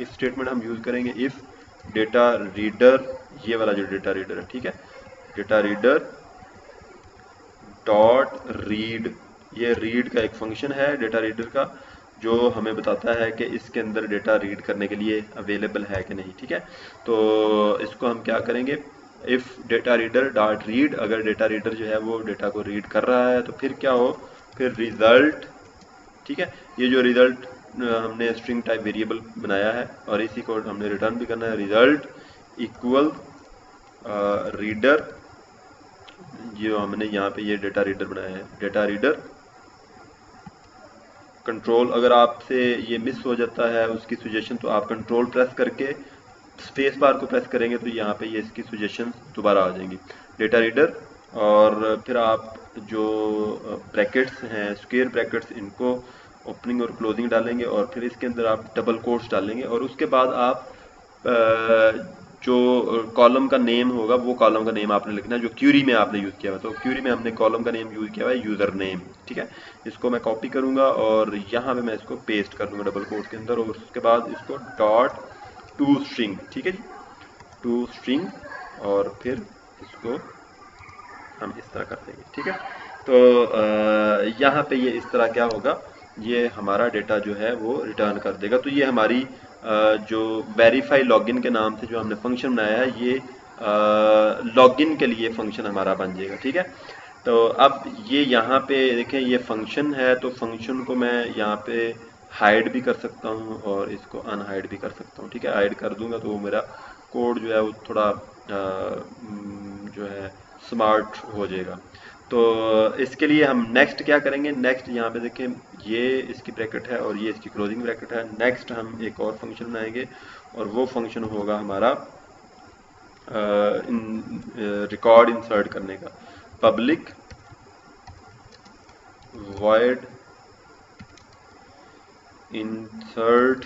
स्टेटमेंट हम यूज़ करेंगे। इफ़ डेटा रीडर, ये वाला जो डेटा रीडर है, ठीक है, डेटा रीडर डॉट रीड, ये रीड का एक फंक्शन है डेटा रीडर का, जो हमें बताता है कि इसके अंदर डेटा रीड करने के लिए अवेलेबल है कि नहीं। ठीक है, तो इसको हम क्या करेंगे, if data reader dot read, अगर डेटा रीडर जो है वो डेटा को रीड कर रहा है तो फिर क्या हो, फिर रिज़ल्ट। ठीक है, ये जो रिज़ल्ट हमने स्ट्रिंग टाइप वेरिएबल बनाया है और इसी को हमने रिटर्न भी करना है, रिज़ल्ट इक्वल रीडर, जो हमने यहाँ पे ये डेटा रीडर बनाया है, डेटा रीडर कंट्रोल। अगर आपसे ये मिस हो जाता है उसकी सुजेशन, तो आप कंट्रोल प्रेस करके स्पेस बार को प्रेस करेंगे तो यहाँ पे ये इसकी सुजेशन दोबारा आ जाएंगी, डेटा रीडर। और फिर आप जो ब्रैकेट्स हैं, स्क्वायर ब्रैकेट्स, इनको ओपनिंग और क्लोजिंग डालेंगे, और फिर इसके अंदर आप डबल कोट्स डालेंगे, और उसके बाद आप जो कॉलम का नेम होगा वो कॉलम का नेम आपने लिखना है जो क्यूरी में आपने यूज़ किया हुआ। तो क्यूरी में हमने कॉलम का नेम यूज़ किया हुआ है यूज़र नेम। ठीक है, इसको मैं कॉपी करूँगा और यहाँ पे मैं इसको पेस्ट कर दूँगा डबल कोट के अंदर, और उसके बाद इसको डॉट टू स्ट्रिंग, ठीक है जी, टू स्ट्रिंग, और फिर इसको हम इस तरह कर देंगे। ठीक है, तो यहाँ पे ये इस तरह क्या होगा, ये हमारा डेटा जो है वो रिटर्न कर देगा। तो ये हमारी जो वेरीफाई लॉगिन के नाम से जो हमने फंक्शन बनाया है, ये लॉगिन के लिए फंक्शन हमारा बन जाएगा। ठीक है, तो अब ये यहाँ पे देखें, ये फंक्शन है, तो फंक्शन को मैं यहाँ पे हाइड भी कर सकता हूँ और इसको अनहाइड भी कर सकता हूँ। ठीक है, हाइड कर दूंगा तो वो मेरा कोड जो है वो थोड़ा जो है स्मार्ट हो जाएगा। तो इसके लिए हम नेक्स्ट क्या करेंगे, नेक्स्ट यहाँ पे देखें, ये इसकी ब्रैकेट है और ये इसकी क्लोजिंग ब्रैकेट है। नेक्स्ट हम एक और फंक्शन बनाएंगे, और वो फंक्शन होगा हमारा रिकॉर्ड इंसर्ट करने का। Public void insert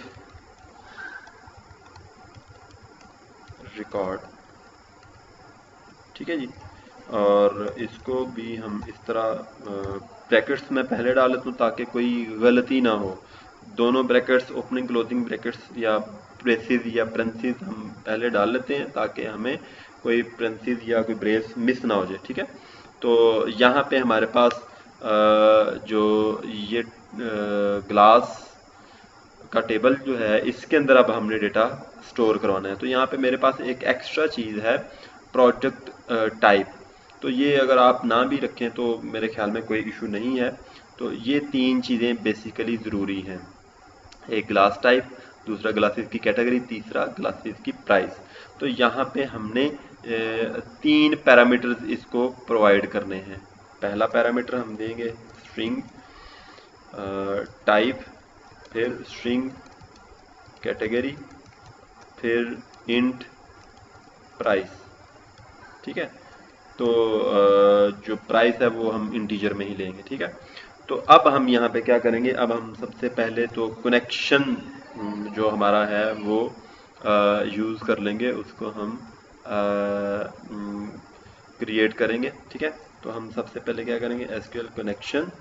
record। ठीक है जी, और इसको भी हम इस तरह ब्रैकेट्स में पहले डाल लेता हूँ ताकि कोई गलती ना हो। दोनों ब्रैकेट्स, ओपनिंग क्लोजिंग ब्रैकेट्स या ब्रेसेस या प्रेंसिस हम पहले डाल लेते हैं ताकि हमें कोई प्रेंसिस या कोई ब्रेस मिस ना हो जाए। ठीक है, तो यहाँ पे हमारे पास जो ये ग्लास का टेबल जो है, इसके अंदर अब हमने डेटा स्टोर करवाना है। तो यहाँ पे मेरे पास एक एक्स्ट्रा चीज़ है, प्रोजेक्ट टाइप। तो ये अगर आप ना भी रखें तो मेरे ख्याल में कोई इशू नहीं है। तो ये तीन चीज़ें बेसिकली ज़रूरी हैं, एक ग्लास टाइप, दूसरा ग्लासेस की कैटेगरी, तीसरा ग्लासेस की प्राइस। तो यहाँ पे हमने तीन पैरामीटर्स इसको प्रोवाइड करने हैं। पहला पैरामीटर हम देंगे स्ट्रिंग टाइप, फिर स्ट्रिंग कैटेगरी, फिर इंट प्राइस। ठीक है, तो जो प्राइस है वो हम इंटीजर में ही लेंगे। ठीक है, तो अब हम यहाँ पे क्या करेंगे, अब हम सबसे पहले तो कनेक्शन जो हमारा है वो यूज़ कर लेंगे, उसको हम क्रिएट करेंगे। ठीक है, तो हम सबसे पहले क्या करेंगे, एसक्यूएल कनेक्शन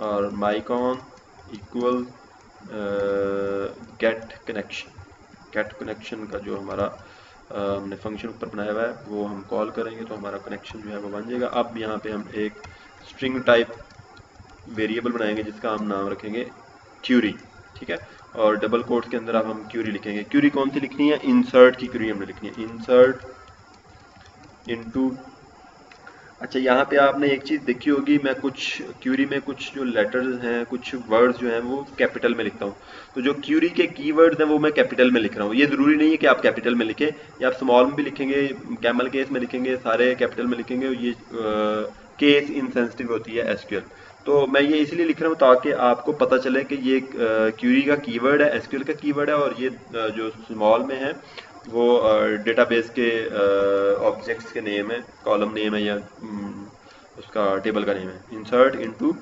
और mycon equal get connection. Get connection का जो हमारा हमने फंक्शन ऊपर बनाया हुआ है वो हम कॉल करेंगे, तो हमारा कनेक्शन जो है वो बन जाएगा। अब यहाँ पे हम एक स्ट्रिंग टाइप वेरिएबल बनाएंगे जिसका हम नाम रखेंगे क्यूरी। ठीक है, और डबल कोट्स के अंदर अब हम क्यूरी लिखेंगे। क्यूरी कौन सी लिखनी है, इंसर्ट की क्यूरी हमने लिखनी है, इंसर्ट इनटू। अच्छा, यहाँ पे आपने एक चीज़ देखी होगी, मैं कुछ क्यूरी में कुछ जो लेटर्स हैं, कुछ वर्ड्स जो हैं वो कैपिटल में लिखता हूँ। तो जो क्यूरी के कीवर्ड्स हैं वो मैं कैपिटल में लिख रहा हूँ। ये ज़रूरी नहीं है कि आप कैपिटल में लिखें, या आप स्मॉल में भी लिखेंगे, कैमल केस में लिखेंगे, सारे कैपिटल में लिखेंगे, ये केस इनसेंसिटिव होती है एसक्यूएल। तो मैं ये इसलिए लिख रहा हूँ ताकि आपको पता चले कि ये क्यूरी का कीवर्ड है, एसक्यूएल का कीवर्ड है, और ये जो स्मॉल में है वो डेटाबेस के ऑब्जेक्ट्स के नेम है, कॉलम नेम है, या उसका टेबल का नेम है। इंसर्ट इनटू,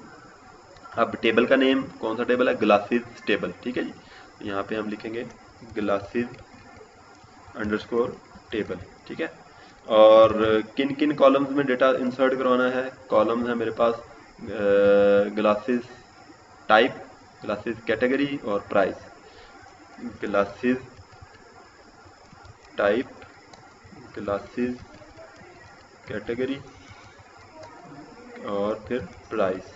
अब टेबल का नेम कौन सा टेबल है, ग्लासेस टेबल, ठीक है जी। तो यहाँ पे हम लिखेंगे ग्लासेस अंडरस्कोर टेबल, ठीक है। और किन किन कॉलम्स में डेटा इंसर्ट करवाना है, कॉलम्स है मेरे पास ग्लासेस टाइप, ग्लासेस कैटेगरी और price. Glasses type, glasses category और फिर प्राइस,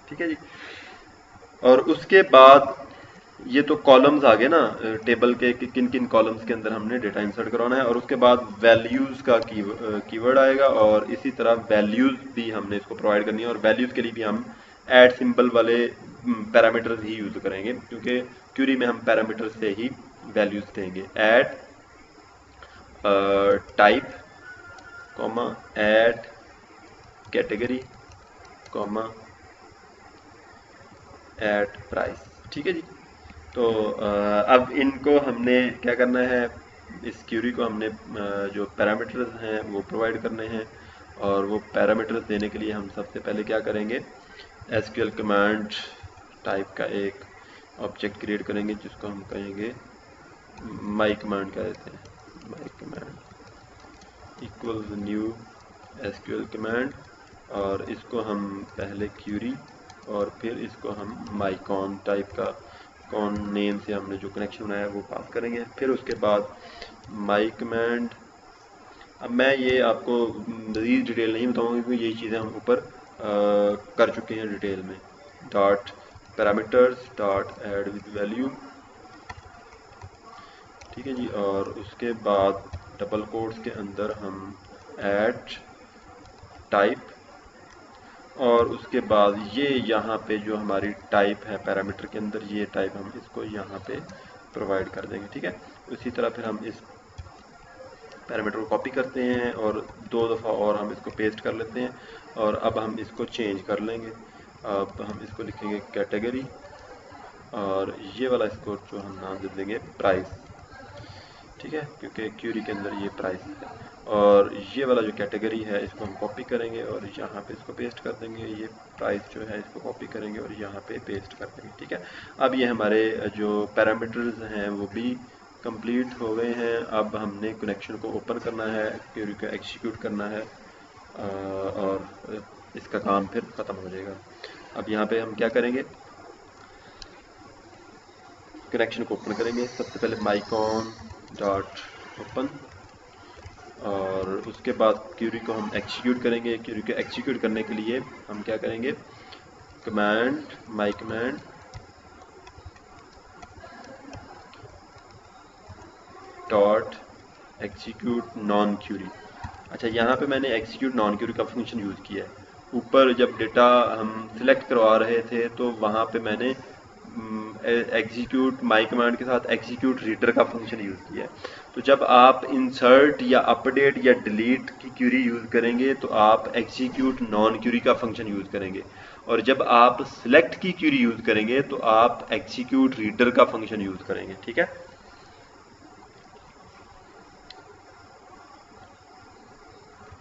ठीक है जी। और उसके बाद ये तो कॉलम्स आ गए ना टेबल के कि किन किन कॉलम्स के अंदर हमने डेटा इंसर्ट करवाना है। और उसके बाद वैल्यूज़ का कीवर्ड आएगा, और इसी तरह वैल्यूज़ भी हमने इसको प्रोवाइड करनी है। और वैल्यूज़ के लिए भी हम ऐड सिंबल वाले पैरामीटर्स ही यूज़ करेंगे, क्योंकि क्यूरी में हम पैरामीटर से ही वैल्यूज़ देंगे। Add type comma add category comma add price, ठीक है जी। तो अब इनको हमने क्या करना है, इस क्यूरी को हमने जो पैरामीटर्स हैं वो प्रोवाइड करने हैं। और वो पैरामीटर्स देने के लिए हम सबसे पहले क्या करेंगे, एसक्यूएल कमांड टाइप का एक ऑब्जेक्ट क्रिएट करेंगे जिसको हम कहेंगे माई कमांड कह देते हैं, माई command equals new SQL command. और इसको हम पहले क्यूरी और फिर इसको हम माइकॉन टाइप का, कॉन नेम से हमने जो कनेक्शन बनाया है वो पास करेंगे। फिर उसके बाद माई कमांड, अब मैं ये आपको मज़ीद डिटेल नहीं बताऊंगा क्योंकि ये चीज़ें हम ऊपर कर चुके हैं डिटेल में। Dot parameters dot add with value, ठीक है जी। और उसके बाद डबल कोट्स के अंदर हम ऐड टाइप, और उसके बाद ये यहाँ पे जो हमारी टाइप है पैरामीटर के अंदर, ये टाइप हम इसको यहाँ पे प्रोवाइड कर देंगे, ठीक है। उसी तरह फिर हम इस पैरामीटर को कॉपी करते हैं और 2 दफ़ा और हम इसको पेस्ट कर लेते हैं। और अब हम इसको चेंज कर लेंगे, अब हम इसको लिखेंगे कैटेगरी, और ये वाला इसको जो हम नाम दे देंगे प्राइस, ठीक है, क्योंकि क्यूरी के अंदर ये प्राइस है। और ये वाला जो कैटेगरी है इसको हम कॉपी करेंगे और यहाँ पे इसको पेस्ट कर देंगे। ये प्राइस जो है इसको कॉपी करेंगे और यहाँ पे पेस्ट कर देंगे, ठीक है। अब ये हमारे जो पैरामीटर्स हैं वो भी कंप्लीट हो गए हैं। अब हमने कनेक्शन को ओपन करना है, क्यूरी को एग्जीक्यूट करना है, और इसका काम फिर ख़त्म हो जाएगा। अब यहाँ पे हम क्या करेंगे, कनेक्शन को ओपन करेंगे। सबसे पहले माइकॉन डॉट ओपन, और उसके बाद क्यूरी को हम एग्जीक्यूट करेंगे। क्यूरी को एग्जीक्यूट करने के लिए हम क्या करेंगे, command my command dot execute non query. अच्छा, यहाँ पे मैंने एग्जीक्यूट नॉन क्यूरी का फंक्शन यूज़ किया है। ऊपर जब डेटा हम सिलेक्ट करवा रहे थे तो वहाँ पे मैंने एग्जीक्यूट माई कमांड के साथ एग्जीक्यूट रीडर का फंक्शन यूज़ किया है। तो जब आप इंसर्ट या अपडेट या डिलीट की क्यूरी यूज़ करेंगे तो आप एग्जीक्यूट नॉन क्यूरी का फंक्शन यूज़ करेंगे, और जब आप सिलेक्ट की क्यूरी यूज़ करेंगे तो आप एग्जीक्यूट रीडर का फंक्शन यूज़ करेंगे, ठीक है।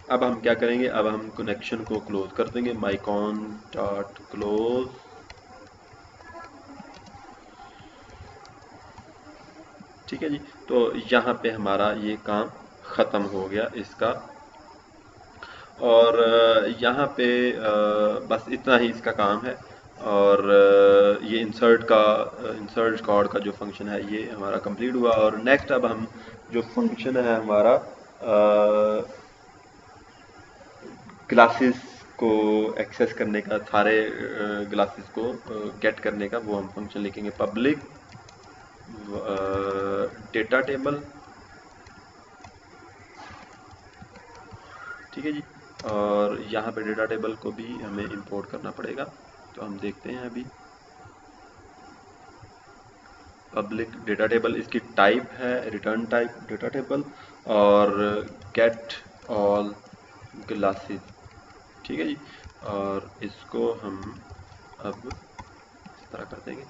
अब हम क्या करेंगे, अब हम कनेक्शन को क्लोज कर देंगे, माइकॉन डॉट क्लोज, ठीक है जी। तो यहाँ पे हमारा ये काम ख़त्म हो गया इसका। और यहाँ पे बस इतना ही इसका काम है। और ये इंसर्ट रिकॉर्ड का जो फंक्शन है ये हमारा कंप्लीट हुआ। और नेक्स्ट अब हम जो फंक्शन है हमारा क्लासेस को एक्सेस करने का, सारे क्लासेस को गेट करने का, वो हम फंक्शन लिखेंगे पब्लिक डेटा टेबल, ठीक है जी। और यहाँ पे डेटा टेबल को भी हमें इंपोर्ट करना पड़ेगा, तो हम देखते हैं अभी। पब्लिक डेटा टेबल, इसकी टाइप है रिटर्न टाइप डेटा टेबल, और गेट ऑल ग्लासेस, ठीक है जी। और इसको हम अब इस तरह कर देंगे।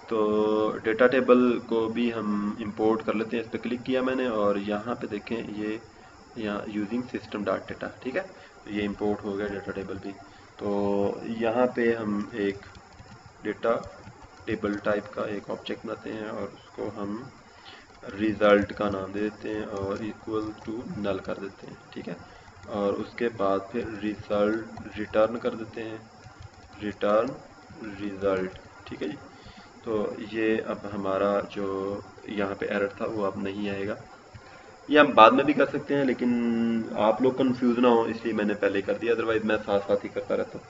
तो डेटा टेबल को भी हम इंपोर्ट कर लेते हैं। इस पर क्लिक किया मैंने और यहाँ पे देखें ये यहाँ यूजिंग सिस्टम डॉट डेटा, ठीक है। तो ये इंपोर्ट हो गया डेटा टेबल भी। तो यहाँ पे हम एक डेटा टेबल टाइप का एक ऑब्जेक्ट बनाते हैं और उसको हम रिज़ल्ट का नाम दे देते हैं और इक्वल टू नल कर देते हैं, ठीक है। और उसके बाद फिर रिज़ल्ट रिटर्न कर देते हैं, रिटर्न रिज़ल्ट, ठीक है जी। तो ये अब हमारा जो यहाँ पे एरर था वो अब नहीं आएगा। ये हम बाद में भी कर सकते हैं, लेकिन आप लोग कंफ्यूज ना हो इसलिए मैंने पहले कर दिया, अदरवाइज मैं साथ साथ ही करता रहता हूँ।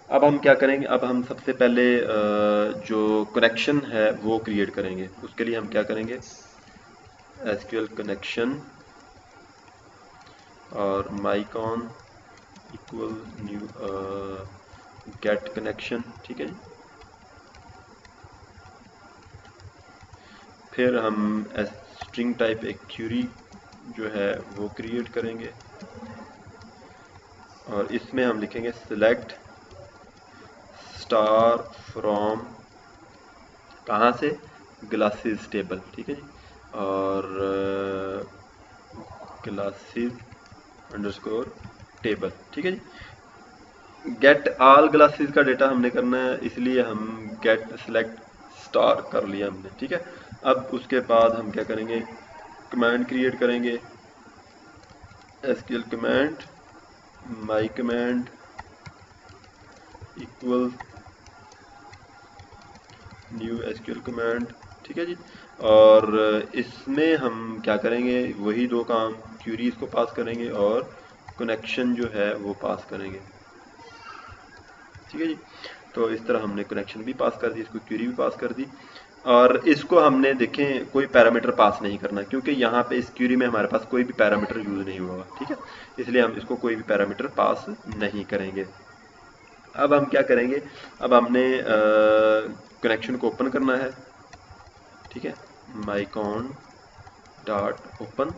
अब हम क्या करेंगे, अब हम सबसे पहले जो कनेक्शन है वो क्रिएट करेंगे। उसके लिए हम क्या करेंगे, एसक्यूएल कनेक्शन और mycon equal new get connection, ठीक है जी। फिर हम स्ट्रिंग टाइप एक क्यूरी जो है वो क्रिएट करेंगे और इसमें हम लिखेंगे सिलेक्ट स्टार फ्रॉम, कहाँ से, ग्लासेस टेबल, ठीक है जी। और ग्लासेस अंडरस्कोर टेबल, ठीक है जी। गेट ऑल ग्लासेस का डेटा हमने करना है, इसलिए हम गेट सिलेक्ट स्टार कर लिया हमने, ठीक है। अब उसके बाद हम क्या करेंगे, कमांड क्रिएट करेंगे, SQL command my command equal new SQL command, ठीक है जी। और इसमें हम क्या करेंगे, वही दो काम, क्यूरीज को पास करेंगे और कनेक्शन जो है वो पास करेंगे, ठीक है जी। तो इस तरह हमने कनेक्शन भी पास कर दी, इसको क्यूरी भी पास कर दी। और इसको हमने देखें कोई पैरामीटर पास नहीं करना, क्योंकि यहाँ पे इस क्यूरी में हमारे पास कोई भी पैरामीटर यूज नहीं हुआ, ठीक है। इसलिए हम इसको कोई भी पैरामीटर पास नहीं करेंगे। अब हम क्या करेंगे, अब हमने कनेक्शन को ओपन करना है, ठीक है। माइकॉन डॉट ओपन,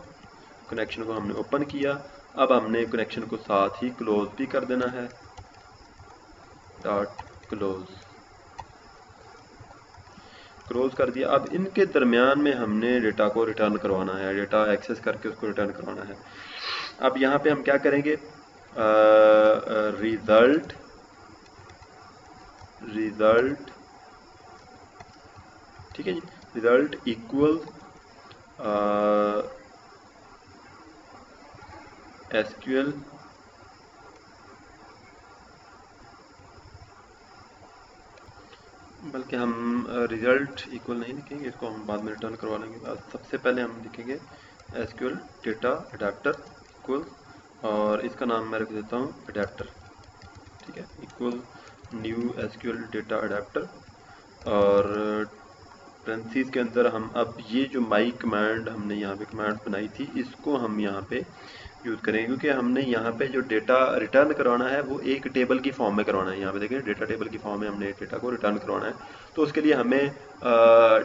कनेक्शन को हमने ओपन किया। अब हमने कनेक्शन को साथ ही क्लोज भी कर देना है, डॉट क्लोज, क्लोज कर दिया। अब इनके दरमियान में हमने डेटा को रिटर्न करवाना है, डेटा एक्सेस करके उसको रिटर्न करवाना है। अब यहाँ पे हम क्या करेंगे, रिजल्ट रिजल्ट, ठीक है जी, रिजल्ट इक्वल एसक्यूएल बल्कि हम रिजल्ट इक्वल नहीं लिखेंगे, इसको हम बाद में रिटर्न करवा लेंगे। सबसे पहले हम लिखेंगे एसक्यूएल डेटा अडेप्टर इक्वल, और इसका नाम मैं रख देता हूँ अडेप्टर, ठीक है, equal new SQL data adapter. और पेरेंथीज के अंदर हम अब ये जो माई कमांड हमने यहाँ पे कमांड बनाई थी, इसको हम यहाँ पे यूज़ करेंगे, क्योंकि हमने यहाँ पे जो डेटा रिटर्न करवाना है वो एक टेबल की फॉर्म में करवाना है। यहाँ पे देखें डेटा टेबल की फॉर्म में हमने डेटा को रिटर्न करवाना है। तो उसके लिए हमें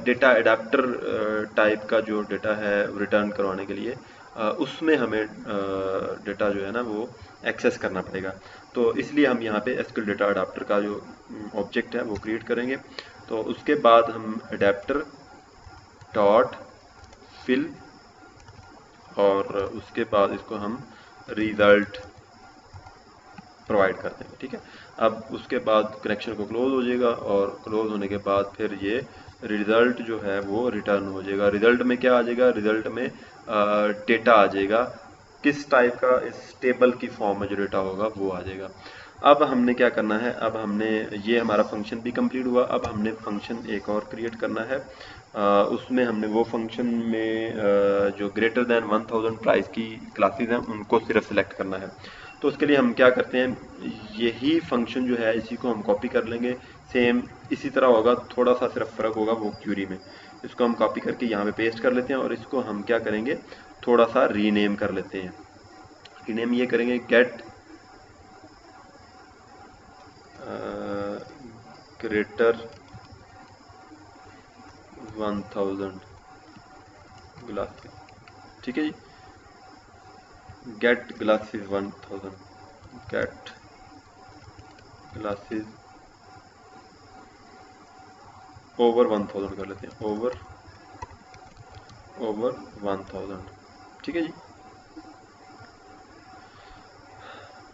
डेटा अडेप्टर टाइप का जो डेटा है रिटर्न करवाने के लिए उसमें हमें डेटा जो है ना वो एक्सेस करना पड़ेगा। तो इसलिए हम यहाँ पे एसक्यूएल डेटा अडेप्टर का जो ऑब्जेक्ट है वो क्रिएट करेंगे। तो उसके बाद हम अडेप्टर डॉट फिल, और उसके बाद इसको हम रिजल्ट प्रोवाइड कर देंगे, ठीक है। अब उसके बाद कनेक्शन को क्लोज हो जाएगा और क्लोज होने के बाद फिर ये रिजल्ट जो है वो रिटर्न हो जाएगा। रिजल्ट में क्या आ जाएगा, रिजल्ट में डेटा आ जाएगा, किस टाइप का, इस टेबल की फॉर्म में जो डेटा होगा वो आ जाएगा। अब हमने क्या करना है, अब हमने ये हमारा फंक्शन भी कंप्लीट हुआ। अब हमने फंक्शन एक और क्रिएट करना है, उसमें हमने वो फंक्शन में जो ग्रेटर देन 1000 प्राइस की क्लासेस हैं उनको सिर्फ सिलेक्ट करना है। तो उसके लिए हम क्या करते हैं, यही फंक्शन जो है इसी को हम कॉपी कर लेंगे, सेम इसी तरह होगा, थोड़ा सा सिर्फ फ़र्क होगा वो क्यूरी में। इसको हम कॉपी करके यहाँ पे पेस्ट कर लेते हैं और इसको हम क्या करेंगे, थोड़ा सा रीनेम कर लेते हैं। रीनेम ये करेंगे गेट ग्रेटर 1000 ग्लास, ठीक है जी। Get glasses 1000, get glasses over 1000 कर लेते हैं, ओवर 1000, ठीक है जी।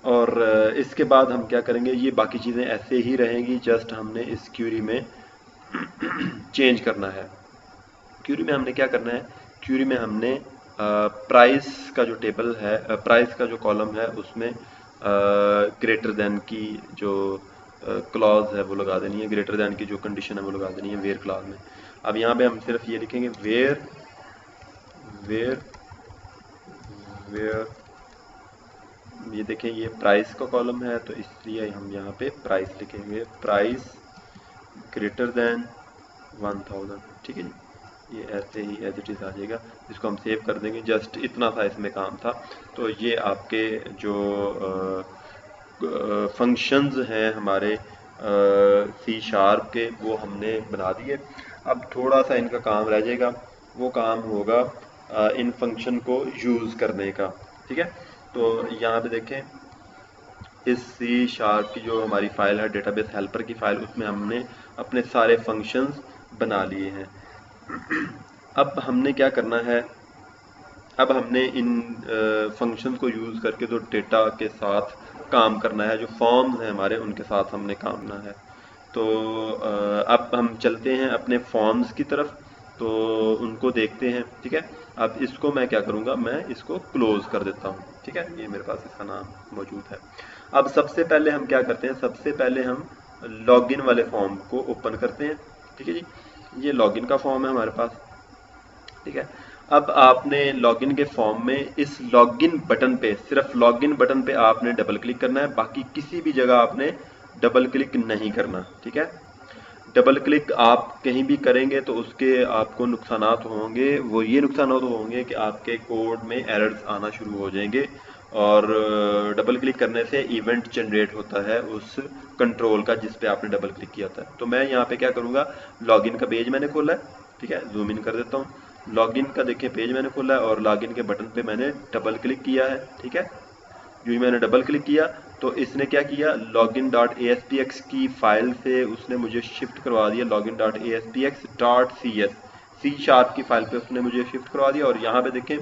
और इसके बाद हम क्या करेंगे, ये बाकी चीज़ें ऐसे ही रहेंगी, जस्ट हमने इस क्यूरी में चेंज करना है। क्यूरी में हमने क्या करना है, क्यूरी में हमने प्राइस का जो टेबल है, प्राइस का जो कॉलम है उसमें ग्रेटर देन की जो क्लॉज है वो लगा देनी है, ग्रेटर देन की जो कंडीशन है वो लगा देनी है वेयर क्लॉज में। अब यहाँ पे हम सिर्फ ये लिखेंगे वेयर वेयर वेयर, ये देखें ये प्राइस का कॉलम है तो इसलिए हम यहाँ पे प्राइस लिखेंगे, प्राइस ग्रेटर देन 1000, ठीक है जी। ये ऐसे ही एज इट इज़ आ जाएगा, इसको हम सेव कर देंगे। जस्ट इतना सा इसमें काम था। तो ये आपके जो फंक्शंस हैं हमारे सी शार्प के, वो हमने बना दिए। अब थोड़ा सा इनका काम रह जाएगा, वो काम होगा इन फंक्शन को यूज़ करने का, ठीक है। तो यहाँ पे देखें, इस सी शार्प की जो हमारी फ़ाइल है डेटाबेस हेल्पर की फ़ाइल, उसमें हमने अपने सारे फंक्शंस बना लिए हैं। अब हमने क्या करना है, अब हमने इन फंक्शंस को यूज़ करके तो डेटा के साथ काम करना है, जो फॉर्म्स हैं हमारे उनके साथ हमने काम करना है। तो अब हम चलते हैं अपने फॉर्म्स की तरफ, तो उनको देखते हैं, ठीक है। अब इसको मैं क्या करूँगा, मैं इसको क्लोज़ कर देता हूँ, ठीक है। ये मेरे पास इसका नाम मौजूद है। अब सबसे पहले हम क्या करते हैं, सबसे पहले हम लॉगिन वाले फॉर्म को ओपन करते हैं, ठीक है जी। ये लॉगिन का फॉर्म है हमारे पास, ठीक है। अब आपने लॉगिन के फॉर्म में इस लॉगिन बटन पे, सिर्फ लॉगिन बटन पे आपने डबल क्लिक करना है, बाकी किसी भी जगह आपने डबल क्लिक नहीं करना, ठीक है। डबल क्लिक आप कहीं भी करेंगे तो उसके आपको नुकसानात होंगे। वो ये नुकसानात होंगे कि आपके कोड में एरर्स आना शुरू हो जाएंगे, और डबल क्लिक करने से इवेंट जनरेट होता है उस कंट्रोल का जिस पे आपने डबल क्लिक किया था। तो मैं यहाँ पे क्या करूँगा, लॉगिन का पेज मैंने खोला है, ठीक है, जूम इन कर देता हूँ। लॉगिन का देखिए पेज मैंने खोला है और लॉगिन के बटन पे मैंने डबल क्लिक किया है, ठीक है। जो ही मैंने डबल क्लिक किया तो इसने क्या किया, login.aspx की फाइल से उसने मुझे शिफ्ट करवा दिया login.aspx.cs, सी शार्प की फाइल पे उसने मुझे शिफ्ट करवा दिया। और यहाँ पे देखें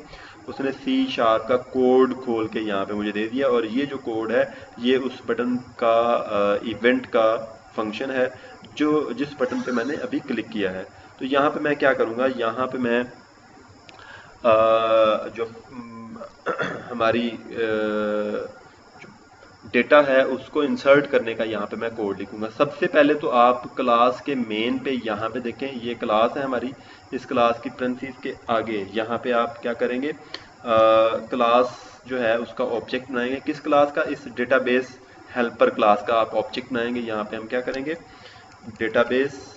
उसने सी शार्प का कोड खोल के यहाँ पे मुझे दे दिया, और ये जो कोड है ये उस बटन का इवेंट का फंक्शन है जो जिस बटन पे मैंने अभी क्लिक किया है। तो यहाँ पे मैं क्या करूँगा, यहाँ पे मैं जो हमारी डेटा है उसको इंसर्ट करने का यहाँ पे मैं कोड लिखूंगा। सबसे पहले तो आप क्लास के मेन पे यहाँ पे देखें, ये क्लास है हमारी, इस क्लास की प्रेमिसेस के आगे यहाँ पे आप क्या करेंगे, क्लास जो है उसका ऑब्जेक्ट बनाएंगे। किस क्लास का, इस डेटाबेस हेल्पर क्लास का आप ऑब्जेक्ट बनाएंगे। यहाँ पे हम क्या करेंगे, डेटाबेस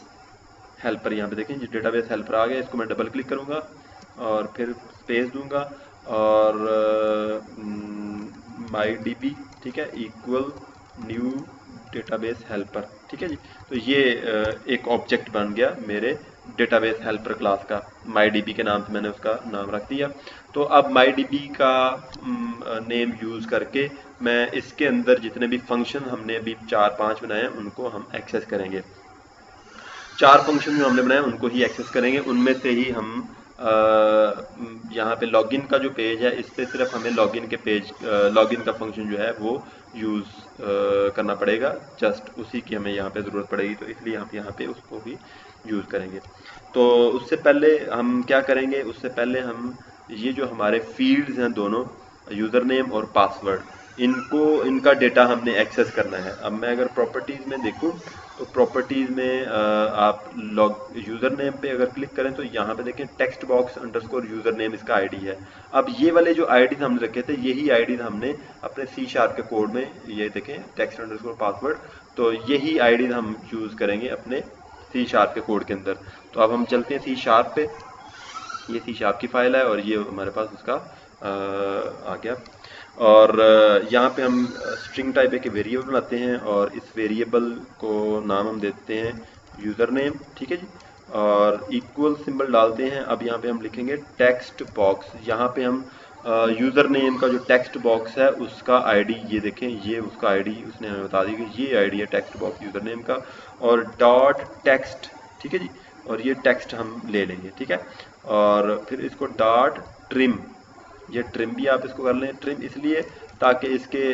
हेल्पर, यहाँ पे देखें जी डेटाबेस हेल्पर आ गया, इसको मैं डबल क्लिक करूँगा और फिर स्पेस दूंगा और माई डी बी, ठीक है, इक्वल न्यू डेटाबेस हेल्पर, ठीक है जी। तो ये एक ऑब्जेक्ट बन गया मेरे डेटाबेस हेल्पर क्लास का, माई डी बी के नाम से मैंने उसका नाम रख दिया। तो अब माई डी बी का नेम यूज़ करके मैं इसके अंदर जितने भी फंक्शन हमने अभी 4-5 बनाए हैं उनको हम एक्सेस करेंगे। 4 फंक्शन जो हमने बनाए उनको ही एक्सेस करेंगे। उनमें से ही हम यहाँ पे लॉगिन का जो पेज है इस पे सिर्फ हमें लॉगिन के पेज लॉगिन का फंक्शन जो है वो यूज़ करना पड़ेगा, जस्ट उसी की हमें यहाँ पे ज़रूरत पड़ेगी, तो इसलिए हम यहाँ पे उसको भी यूज़ करेंगे। तो उससे पहले हम क्या करेंगे, उससे पहले हम ये जो हमारे फील्ड्स हैं दोनों, यूज़र नेम और पासवर्ड, इनका डेटा हमने एक्सेस करना है। अब मैं अगर प्रॉपर्टीज़ में देखूँ तो प्रॉपर्टीज़ में आप लॉग यूज़र नेम पे अगर क्लिक करें तो यहाँ पे देखें text box underscore user name इसका आईडी है। अब ये वाले जो आईडीज़ हमने रखे थे यही आईडीज़ हमने अपने सी शार्प के कोड में, ये देखें टेक्स्ट अंडरस्कोर पासवर्ड, तो यही आईडीज़ हम यूज़ करेंगे अपने सी शार्प के कोड के अंदर। तो अब हम चलते हैं सी शार्प पे, ये सी शार्प की फाइल है और ये हमारे पास उसका आ गया। और यहाँ पे हम स्ट्रिंग टाइप एक वेरिएबल बनाते हैं और इस वेरिएबल को नाम हम देते हैं यूज़र नेम, ठीक है जी, और इक्वल सिंबल डालते हैं। अब यहाँ पे हम लिखेंगे टेक्स्ट बॉक्स, यहाँ पे हम यूज़र नेम का जो टेक्स्ट बॉक्स है उसका आईडी, ये देखें, ये उसका आईडी उसने हमें बता दी कि ये आईडी है टेक्स्ट बॉक्स यूज़र नेम का, और डॉट टेक्स्ट, ठीक है जी, और ये टेक्स्ट हम ले लेंगे, ठीक है। और फिर इसको डॉट ट्रिम, ये ट्रिम भी आप इसको कर लें, ट्रिम इसलिए ताकि इसके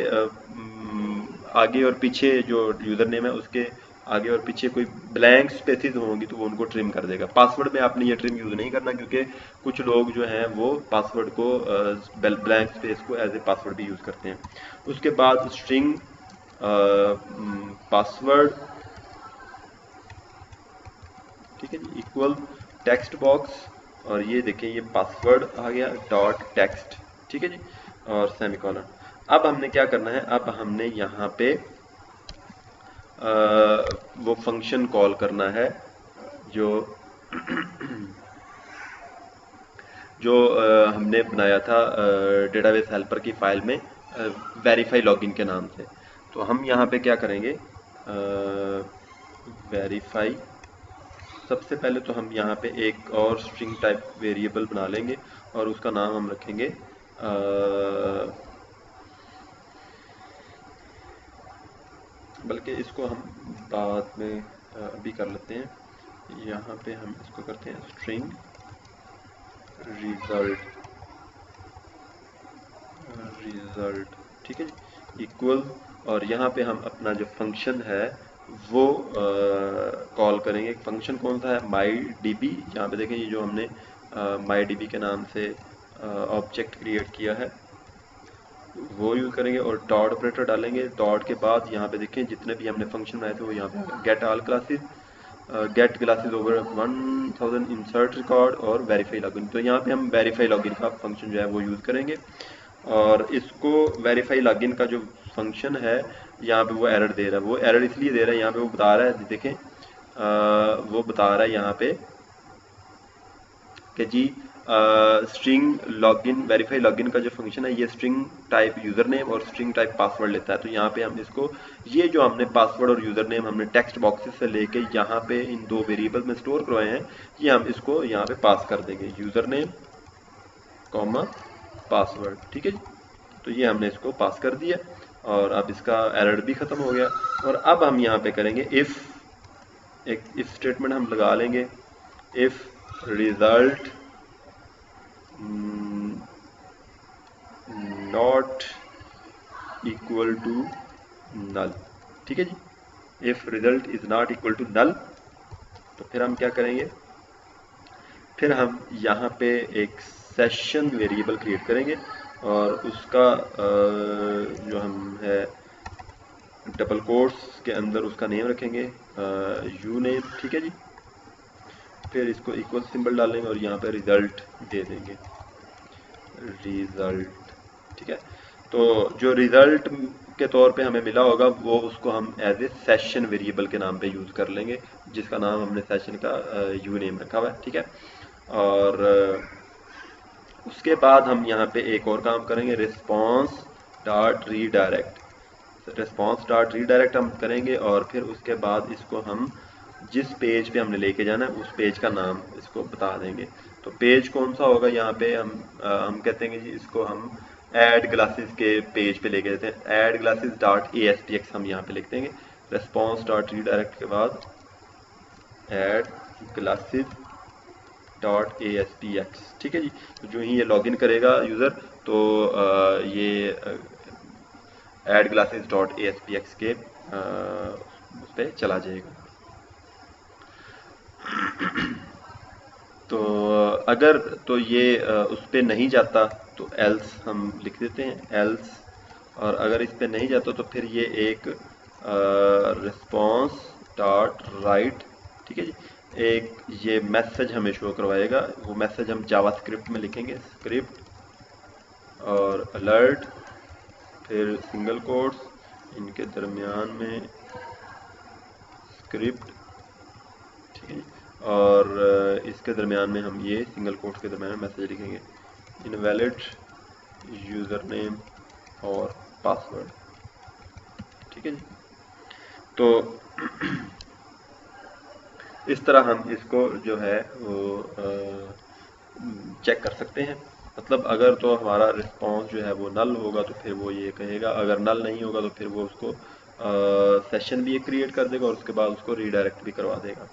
आगे और पीछे जो यूज़र नेम है उसके आगे और पीछे कोई ब्लैंक स्पेसेस होंगी तो वो उनको ट्रिम कर देगा। पासवर्ड में आपने ये ट्रिम यूज़ नहीं करना, क्योंकि कुछ लोग जो हैं वो पासवर्ड को ब्लैंक स्पेस को एज ए पासवर्ड भी यूज़ करते हैं। उसके बाद स्ट्रिंग पासवर्ड, ठीक है जी, इक्वल टेक्स्ट बॉक्स, और ये देखें ये पासवर्ड आ गया डॉट टेक्स्ट, ठीक है जी, और सेमीकोलन। अब हमने क्या करना है, अब हमने यहाँ पे वो फंक्शन कॉल करना है जो जो हमने बनाया था डेटाबेस हेल्पर की फाइल में वेरीफाई लॉगिन के नाम से। तो हम यहाँ पे क्या करेंगे, वेरीफाई, सबसे पहले तो हम यहाँ पे एक और स्ट्रिंग टाइप वेरिएबल बना लेंगे और उसका नाम हम रखेंगे बल्कि इसको हम बाद में अभी कर लेते हैं। यहाँ पे हम इसको करते हैं स्ट्रिंग रिजल्ट, ठीक है जी, इक्वल, और यहाँ पे हम अपना जो फंक्शन है वो कॉल करेंगे। फंक्शन कौन सा है, माई डी बी, यहाँ पे देखें ये जो हमने माई डी बी के नाम से ऑब्जेक्ट क्रिएट किया है वो यूज़ करेंगे, और डॉट ऑपरेटर डालेंगे। डॉट के बाद यहाँ पे देखें जितने भी हमने फंक्शन बनाए थे वो यहाँ पे get all classes, get classes over 1000, insert record और वेरीफाई लॉगिन। तो यहाँ पे हम वेरीफाई लॉगिन का फंक्शन जो है वो यूज़ करेंगे, और इसको वेरीफाई लॉगिन का जो फंक्शन है यहाँ पे वो एरर दे रहा है। वो एरर इसलिए दे रहा है, यहाँ पे वो बता रहा है, देखें वो बता रहा है यहाँ पे कि जी स्ट्रिंग लॉगिन, वेरीफाई लॉगिन का जो फंक्शन है ये स्ट्रिंग टाइप यूज़र नेम और स्ट्रिंग टाइप पासवर्ड लेता है। तो यहाँ पे हम इसको, ये जो हमने पासवर्ड और यूज़र नेम हमने टेक्स्ट बॉक्सेस से लेके यहाँ पे इन दो वेरिएबल में स्टोर करवाए हैं, ये हम इसको यहाँ पे पास कर देंगे, यूज़र नेम कॉमा पासवर्ड, ठीक है जी। तो ये हमने इसको पास कर दिया और अब इसका एरर भी ख़त्म हो गया। और अब हम यहाँ पे करेंगे इफ़, एक इफ़ स्टेटमेंट हम लगा लेंगे, if result not equal to null, ठीक है जी। If result is not equal to null, तो फिर हम क्या करेंगे, फिर हम यहाँ पे एक सेशन वेरिएबल क्रिएट करेंगे और उसका जो हम है डबल कोट्स के अंदर उसका नेम रखेंगे यू नेम, ठीक है जी। फिर इसको इक्वल सिंबल डालेंगे और यहाँ पे रिजल्ट दे देंगे, रिजल्ट, ठीक है। तो जो रिजल्ट के तौर पे हमें मिला होगा वो उसको हम एज ए सेशन वेरिएबल के नाम पे यूज़ कर लेंगे, जिसका नाम हमने सेशन का यू नेम रखा हुआ है, ठीक है। और उसके बाद हम यहाँ पे एक और काम करेंगे, response dot redirect, response dot redirect हम करेंगे और फिर उसके बाद इसको हम जिस पेज पे हमने लेके जाना है उस पेज का नाम इसको बता देंगे। तो पेज कौन सा होगा, यहाँ पे हम कहते हैं कि जी इसको हम ऐड ग्लासेस के पेज पे लेके जाते हैं, ऐड ग्लासेस डॉट ASPX हम यहाँ पे लिख देंगे। रिस्पॉन्स डॉट रीडायरेक्ट के बाद ऐड ग्लासेस डॉट ASPX, ठीक है जी। तो जो ही ये लॉगिन करेगा यूज़र तो ये ऐड ग्लासेस डॉट ASPX के उस पर चला जाएगा। तो अगर तो ये उस पर नहीं जाता तो एल्स हम लिख देते हैं, एल्स, और अगर इस पर नहीं जाता तो फिर ये एक रिस्पॉन्स डॉट राइट, ठीक है जी, एक ये मैसेज हमें शो करवाएगा। वो मैसेज हम जावास्क्रिप्ट में लिखेंगे, स्क्रिप्ट और अलर्ट, फिर सिंगल कोट्स, इनके दरमियान में स्क्रिप्ट, ठीक है, और इसके दरमियान में हम ये सिंगल कोट्स के दरमियान में मैसेज लिखेंगे, इनवैलिड यूज़र नेम और पासवर्ड, ठीक है जी। तो इस तरह हम इसको जो है वो चेक कर सकते हैं। मतलब अगर तो हमारा रिस्पॉन्स जो है वो नल होगा तो फिर वो ये कहेगा, अगर नल नहीं होगा तो फिर वो उसको सेशन भी एक क्रिएट कर देगा और उसके बाद उसको रीडायरेक्ट भी करवा देगा।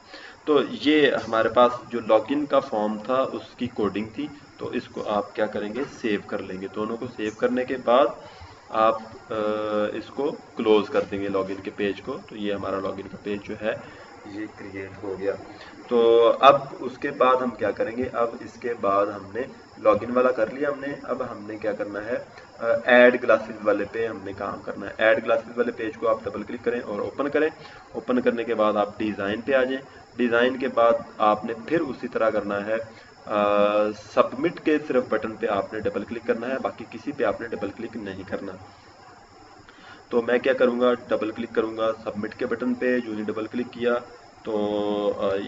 तो ये हमारे पास जो लॉगिन का फॉर्म था उसकी कोडिंग थी। तो इसको आप क्या करेंगे, सेव कर लेंगे। दोनों को सेव करने के बाद आप इसको क्लोज कर देंगे लॉगिन के पेज को। तो ये हमारा लॉगिन का पेज जो है ये क्रिएट हो गया। तो अब उसके बाद हम क्या करेंगे, अब इसके बाद हमने लॉगिन वाला कर लिया हमने। अब हमने क्या करना है, ऐड क्लासेस वाले पे हमने काम करना है। ऐड क्लासेस वाले पेज को आप डबल क्लिक करें और ओपन करें। ओपन करने के बाद आप डिज़ाइन पे आ जाएं। डिज़ाइन के बाद आपने फिर उसी तरह करना है, सबमिट के सिर्फ बटन पे आपने डबल क्लिक करना है, बाकी किसी पे आपने डबल क्लिक नहीं करना। तो मैं क्या करूँगा, डबल क्लिक करूँगा सबमिट के बटन पे। जो ही डबल क्लिक किया तो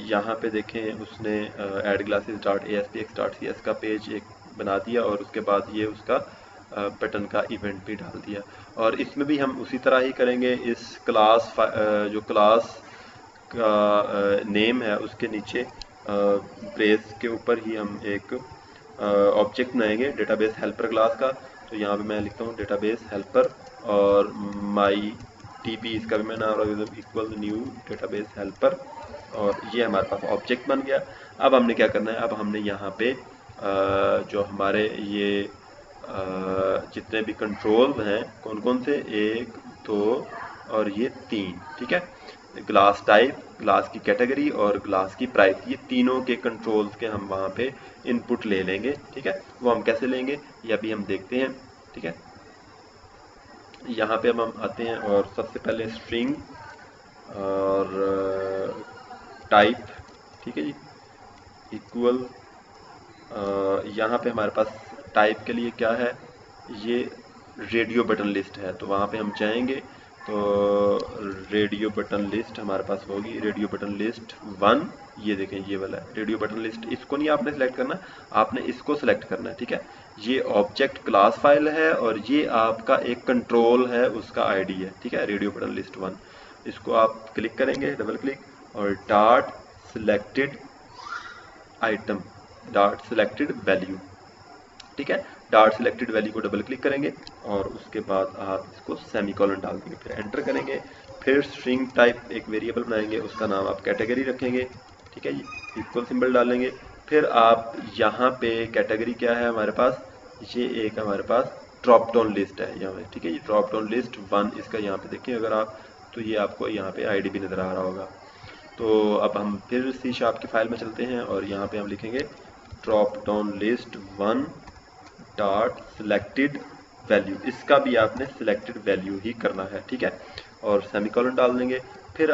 यहाँ पे देखें उसने add classes dot ASPX dot CS का पेज एक बना दिया और उसके बाद ये उसका बटन का इवेंट भी डाल दिया। और इसमें भी हम उसी तरह ही करेंगे। इस क्लास जो क्लास का नेम है उसके नीचे ब्रेस के ऊपर ही हम एक ऑब्जेक्ट बनाएंगे डेटाबेस हेल्पर क्लास का। तो यहाँ पे मैं लिखता हूँ डेटाबेस हेल्पर और माई DB इसका भी मैं नाम रख देता हूँ इक्वल न्यू डेटाबेस हेल्पर, और ये हमारे पास ऑब्जेक्ट बन गया। अब हमने क्या करना है, अब हमने यहाँ पे जो हमारे ये जितने भी कंट्रोल हैं, कौन कौन से, 1 2 और ये 3, ठीक है। ग्लास टाइप, ग्लास की कैटेगरी और ग्लास की प्राइस, ये तीनों के कंट्रोल्स के हम वहाँ पे इनपुट ले लेंगे, ठीक है। वो हम कैसे लेंगे ये अभी हम देखते हैं, ठीक है। यहाँ पे अब हम आते हैं और सबसे पहले स्ट्रिंग और टाइप, ठीक है जी, इक्वल। यहाँ पे हमारे पास टाइप के लिए क्या है, ये रेडियो बटन लिस्ट है। तो वहाँ पे हम जाएंगे तो रेडियो बटन लिस्ट हमारे पास होगी, रेडियो बटन लिस्ट 1। ये देखें ये वाला रेडियो बटन लिस्ट, इसको नहीं आपने सेलेक्ट करना, आपने इसको सेलेक्ट करना है, ठीक है। ये ऑब्जेक्ट क्लास फाइल है और ये आपका एक कंट्रोल है, उसका आईडी है, ठीक है, रेडियो बटन लिस्ट 1। इसको आप क्लिक करेंगे, डबल क्लिक, और dot selected item, dot selected value, ठीक है। डॉट सिलेक्टेड वैल्यू को डबल क्लिक करेंगे और उसके बाद आप इसको सेमीकोलन डाल देंगे, फिर एंटर करेंगे। फिर स्ट्रिंग टाइप एक वेरिएबल बनाएंगे, उसका नाम आप कैटेगरी रखेंगे, ठीक है जी, इक्वल सिंबल डालेंगे। फिर आप यहाँ पे कैटेगरी क्या है हमारे पास, ये एक हमारे पास ड्रॉप डाउन लिस्ट है यहाँ पे, ठीक है जी, ड्रॉप डाउन लिस्ट 1 इसका यहाँ पे देखिए अगर आप, तो ये आपको यहाँ पे आईडी भी नज़र आ रहा होगा। तो अब हम फिर C# की फाइल में चलते हैं और यहाँ पे हम लिखेंगे drop down list 1 dot selected value, इसका भी आपने सिलेक्टेड वैल्यू ही करना है, ठीक है, और सेमीकोलन डाल देंगे। फिर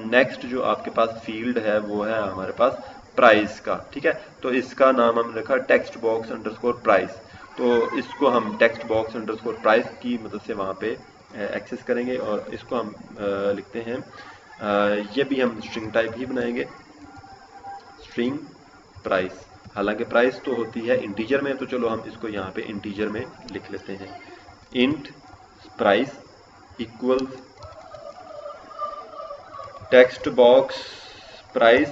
नेक्स्ट जो आपके पास फील्ड है वो है हमारे पास प्राइस का, ठीक है। तो इसका नाम हम रखा टेक्स्ट बॉक्स अंडरस्कोर प्राइस। तो इसको हम टेक्स्ट बॉक्स अंडरस्कोर प्राइस की मदद से वहाँ पे एक्सेस करेंगे और इसको हम लिखते हैं, ये भी हम स्ट्रिंग टाइप ही बनाएंगे, स्ट्रिंग प्राइस। हालांकि प्राइस तो होती है इंटीजर में, तो चलो हम इसको यहाँ पे इंटीजर में लिख लेते हैं, int price equals text box price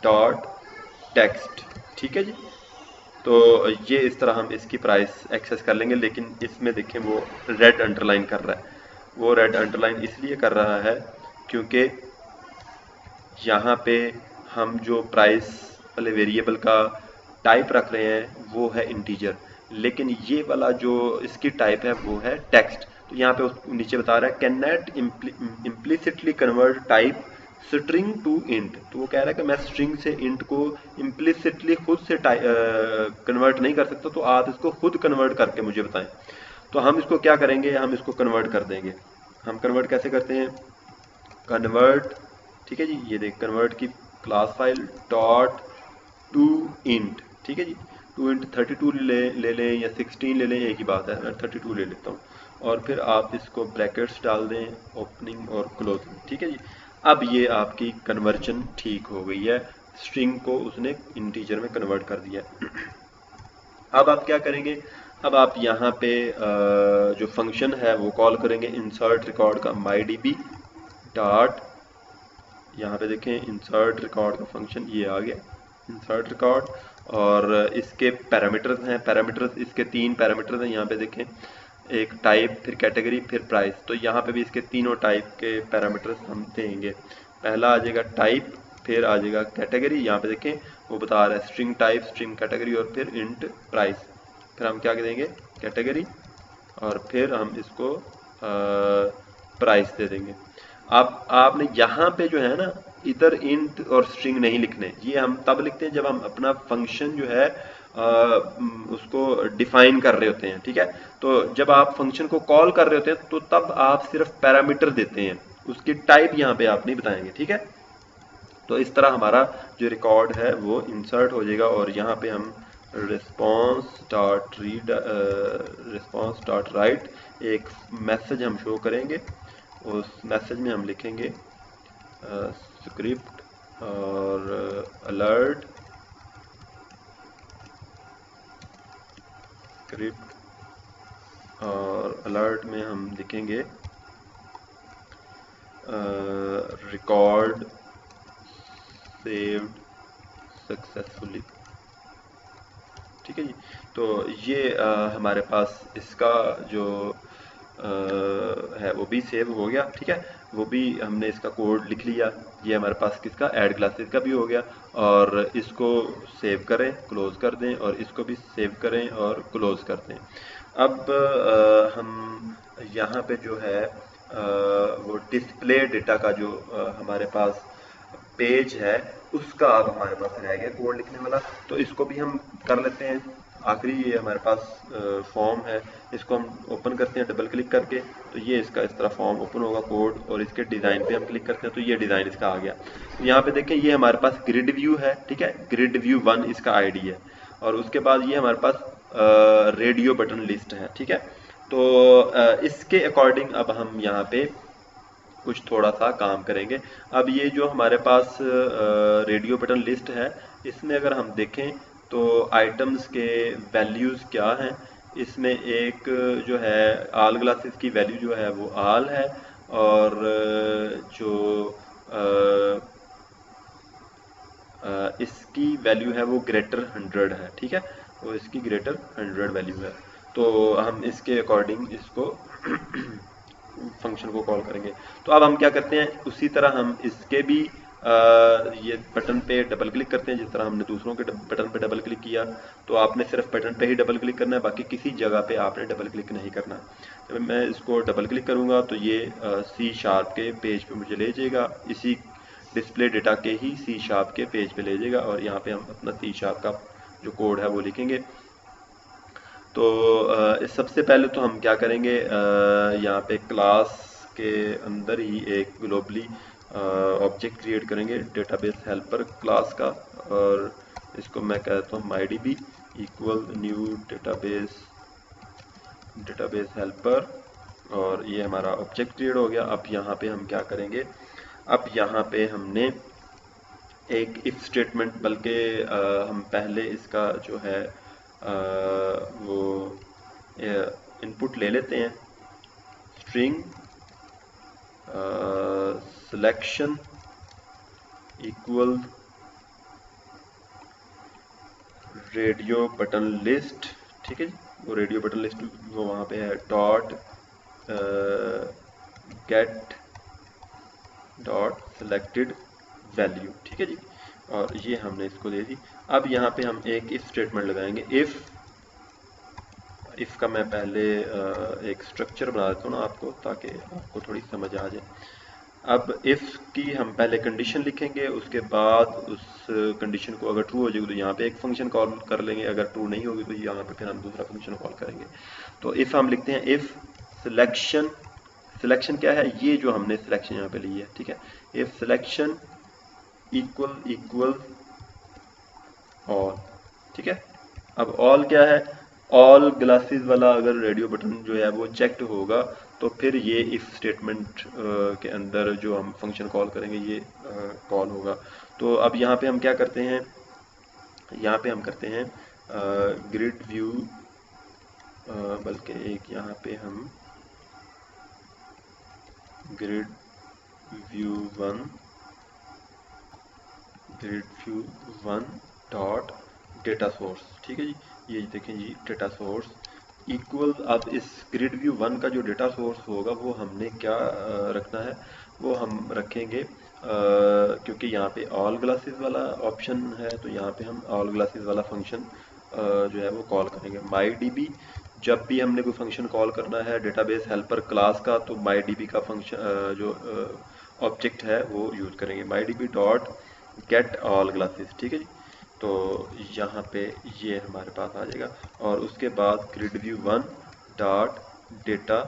dot text, ठीक है जी। तो ये इस तरह हम इसकी प्राइस एक्सेस कर लेंगे। लेकिन इसमें देखें वो रेड अंडरलाइन कर रहा है, वो रेड अंडरलाइन इसलिए कर रहा है क्योंकि यहाँ पे हम जो प्राइस वाले वेरिएबल का टाइप रख रहे हैं वो है इंटीजर, लेकिन ये वाला जो इसकी टाइप है वो है टेक्स्ट। तो यहाँ पे नीचे बता रहा है can not implicitly convert type string to int. तो वो कह रहा है कि मैं स्ट्रिंग से इंट को इम्प्लिसिटली खुद से कन्वर्ट नहीं कर सकता, तो आप इसको खुद कन्वर्ट करके मुझे बताएं। तो हम इसको क्या करेंगे, हम इसको कन्वर्ट कर देंगे। हम कन्वर्ट कैसे करते हैं, कन्वर्ट, ठीक है जी, ये देख कन्वर्ट की class file dot to int, ठीक है जी, टू इंट 32 ले लें या 16 ले लें, एक ही बात है, मैं 32 ले लेता हूँ। और फिर आप इसको ब्रैकेट्स डाल दें, ओपनिंग और क्लोजिंग, ठीक है जी। अब ये आपकी कन्वर्जन ठीक हो गई है, स्ट्रिंग को उसने इंटीजर में कन्वर्ट कर दिया। अब आप क्या करेंगे, अब आप यहाँ पे जो फंक्शन है वो कॉल करेंगे इंसर्ट रिकॉर्ड का mydb डॉट, यहाँ पे देखें इंसर्ट रिकॉर्ड का फंक्शन ये आ गया, इंसर्ट रिकॉर्ड। और इसके पैरामीटर्स हैं, पैरामीटर्स इसके 3 पैरामीटर्स हैं, यहाँ पे देखें, एक टाइप, फिर कैटेगरी, फिर प्राइस। तो यहाँ पे भी इसके तीनों टाइप के पैरामीटर्स हम देंगे। पहला आ जाएगा टाइप, फिर आ जाएगा कैटेगरी, यहाँ पे देखें वो बता रहा है स्ट्रिंग टाइप, स्ट्रिंग कैटेगरी और फिर इंट प्राइस। फिर हम क्या देंगे, कैटेगरी, और फिर हम इसको प्राइस दे देंगे। आप आपने यहाँ पे जो है ना, इधर इंट और स्ट्रिंग नहीं लिखने, ये हम तब लिखते हैं जब हम अपना फंक्शन जो है उसको डिफाइन कर रहे होते हैं, ठीक है। तो जब आप फंक्शन को कॉल कर रहे होते हैं तो तब आप सिर्फ पैरामीटर देते हैं, उसकी टाइप यहाँ पे आप नहीं बताएंगे, ठीक है। तो इस तरह हमारा जो रिकॉर्ड है वो इंसर्ट हो जाएगा, और यहाँ पे हम रिस्पॉन्स डॉट राइट एक मैसेज हम शो करेंगे। उस मैसेज में हम लिखेंगे स्क्रिप्ट और अलर्ट, स्क्रिप्ट और अलर्ट में हम लिखेंगे रिकॉर्ड सेव्ड सक्सेसफुली, ठीक है जी। तो ये हमारे पास इसका जो है वो भी सेव हो गया, ठीक है। वो भी हमने इसका कोड लिख लिया। ये हमारे पास किसका, ऐड क्लासेस का भी हो गया। और इसको सेव करें, क्लोज कर दें, और इसको भी सेव करें और क्लोज कर दें। अब हम यहाँ पे जो है वो डिस्प्ले डेटा का जो हमारे पास पेज है उसका अब हमारे पास रह गया कोड लिखने वाला। तो इसको भी हम कर लेते हैं। आखिरी ये हमारे पास फॉर्म है, इसको हम ओपन करते हैं डबल क्लिक करके। तो ये इसका इस तरह फॉर्म ओपन होगा कोड, और इसके डिज़ाइन पे हम क्लिक करते हैं तो ये डिज़ाइन इसका आ गया। तो यहाँ पे देखें ये हमारे पास ग्रिड व्यू है, ठीक है, ग्रिड व्यू 1 इसका आईडी है। और उसके बाद ये हमारे पास रेडियो बटन लिस्ट है, ठीक है। तो इसके अकॉर्डिंग अब हम यहाँ पे कुछ थोड़ा सा काम करेंगे। अब ये जो हमारे पास रेडियो बटन लिस्ट है, इसमें अगर हम देखें तो आइटम्स के वैल्यूज़ क्या हैं। इसमें एक जो है आल ग्लासेस की वैल्यू जो है वो आल है, और जो इसकी वैल्यू है वो ग्रेटर 100 है, ठीक है। वो इसकी ग्रेटर 100 वैल्यू है। तो हम इसके अकॉर्डिंग इसको फंक्शन को कॉल करेंगे। तो अब हम क्या करते हैं, उसी तरह हम इसके भी ये बटन पे डबल क्लिक करते हैं, जिस तरह हमने दूसरों के बटन पे डबल क्लिक किया। तो आपने सिर्फ बटन पे ही डबल क्लिक करना है, बाकी किसी जगह पे आपने डबल क्लिक नहीं करना। जब मैं इसको डबल क्लिक करूँगा तो ये C# के पेज पे मुझे ले जाएगा, इसी डिस्प्ले डेटा के ही C# के पेज पे ले जाएगा, और यहाँ पे हम अपना C# का जो कोड है वो लिखेंगे। तो सबसे पहले तो हम क्या करेंगे, यहाँ पे क्लास के अंदर ही एक ग्लोबली ऑब्जेक्ट क्रिएट करेंगे डेटाबेस हेल्पर क्लास का, और इसको मैं कहता हूँ MyDB equal new database helper, और ये हमारा ऑब्जेक्ट क्रिएट हो गया। अब यहाँ पे हम क्या करेंगे, अब यहाँ पे हमने एक इफ स्टेटमेंट, बल्कि हम पहले इसका जो है वो इनपुट ले लेते हैं, string selection equal radio button list, ठीक है जी। वो रेडियो बटन लिस्ट वो वहाँ पे है dot gate dot selected value, ठीक है जी। और ये हमने इसको दे दी। अब यहाँ पे हम एक इफ स्टेटमेंट लगाएंगे। इफ का मैं पहले एक स्ट्रक्चर बना देता हूँ ना आपको, ताकि आपको थोड़ी समझ आ जाए। अब इफ की हम पहले कंडीशन लिखेंगे, उसके बाद उस कंडीशन को अगर ट्रू हो जाएगी तो यहाँ पे एक फंक्शन कॉल कर लेंगे, अगर ट्रू नहीं होगी तो यहाँ पे फिर हम दूसरा फंक्शन कॉल करेंगे। तो इफ हम लिखते हैं इफ सिलेक्शन, सिलेक्शन क्या है, ये जो हमने सिलेक्शन यहाँ पे ली है, ठीक है। इफ सिलेक्शन इक्वल ऑल, ठीक है। अब ऑल क्या है, ऑल ग्लासेस वाला अगर रेडियो बटन जो है वो चेक्ड होगा तो फिर ये इफ स्टेटमेंट के अंदर जो हम फंक्शन कॉल करेंगे ये कॉल होगा। तो अब यहाँ पे हम क्या करते हैं, यहाँ पे हम करते हैं ग्रिड व्यू, बल्कि एक यहाँ पे हम grid view 1 dot data source, ठीक है जी। ये देखें जी डेटा सोर्स इक्वल, अब इस ग्रिड व्यू 1 का जो डेटा सोर्स होगा वो हमने क्या रखना है, वो हम रखेंगे क्योंकि यहाँ पे ऑल ग्लासेस वाला ऑप्शन है तो यहाँ पे हम ऑल ग्लासेस वाला फंक्शन जो है वो कॉल करेंगे। MyDB जब भी हमने कोई फंक्शन कॉल करना है डेटाबेस हेल्पर क्लास का तो MyDB का फंक्शन जो ऑब्जेक्ट है वो यूज़ करेंगे, MyDB dot get all glasses, ठीक है जी। तो यहाँ पे ये हमारे पास आ जाएगा और उसके बाद grid view 1 dot data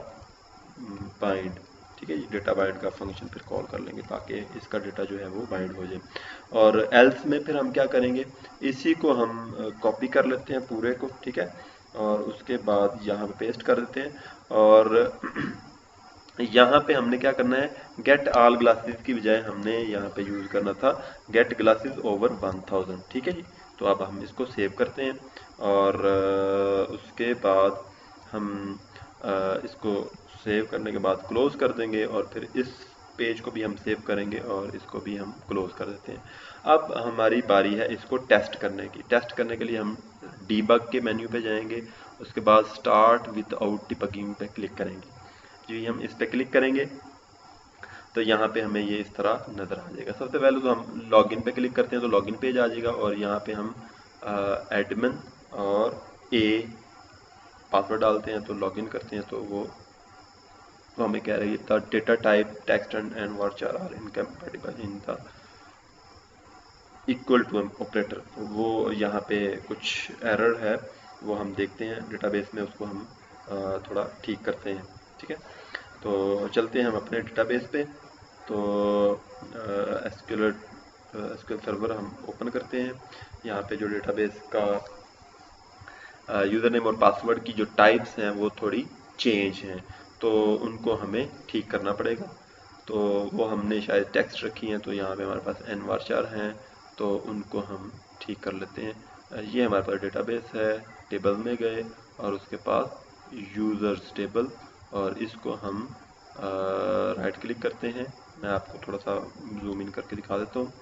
bind, ठीक है जी। डेटा बाइंड का फंक्शन फिर कॉल कर लेंगे ताकि इसका डेटा जो है वो बाइंड हो जाए। और एल्स में फिर हम क्या करेंगे, इसी को हम कॉपी कर लेते हैं पूरे को, ठीक है, और उसके बाद यहाँ पे पेस्ट कर देते हैं। और यहाँ पे हमने क्या करना है, गेट ऑल ग्लासेस की बजाय हमने यहाँ पे यूज़ करना था गेट ग्लासेस ओवर 1000, ठीक है जी। तो अब हम इसको सेव करते हैं और उसके बाद हम इसको सेव करने के बाद क्लोज कर देंगे और फिर इस पेज को भी हम सेव करेंगे और इसको भी हम क्लोज कर देते हैं। अब हमारी बारी है इसको टेस्ट करने की। टेस्ट करने के लिए हम डीबग के मेन्यू पे जाएंगे, उसके बाद स्टार्ट विदाउट डिबगिंग पे क्लिक करेंगे जी। हम इस पे क्लिक करेंगे तो यहाँ पे हमें ये इस तरह नज़र आ जाएगा। सबसे पहले तो हम लॉगिन पे क्लिक करते हैं तो लॉगिन पेज आ जाएगा और यहाँ पे हम एडमिन और ए पासवर्ड डालते हैं तो लॉगिन करते हैं तो वो हमें कह रही है the data type text and varchar are incompatible in the equal to operator. वो यहाँ पे कुछ एरर है वो हम देखते हैं डेटाबेस में, उसको हम थोड़ा ठीक करते हैं, ठीक है। तो चलते हैं हम अपने डेटाबेस पे। तो एसक्यूएल सर्वर हम ओपन करते हैं। यहाँ पे जो डेटाबेस का यूज़र नेम और पासवर्ड की जो टाइप्स हैं वो थोड़ी चेंज हैं तो उनको हमें ठीक करना पड़ेगा। तो वो हमने शायद टेक्स्ट रखी हैं तो यहाँ पे हमारे पास एन वार्चर हैं तो उनको हम ठीक कर लेते हैं। ये हमारे पास डेटाबेस है, टेबल में गए और उसके पास यूज़र्स टेबल और इसको हम राइट क्लिक करते हैं। मैं आपको थोड़ा सा जूम इन करके दिखा देता हूँ।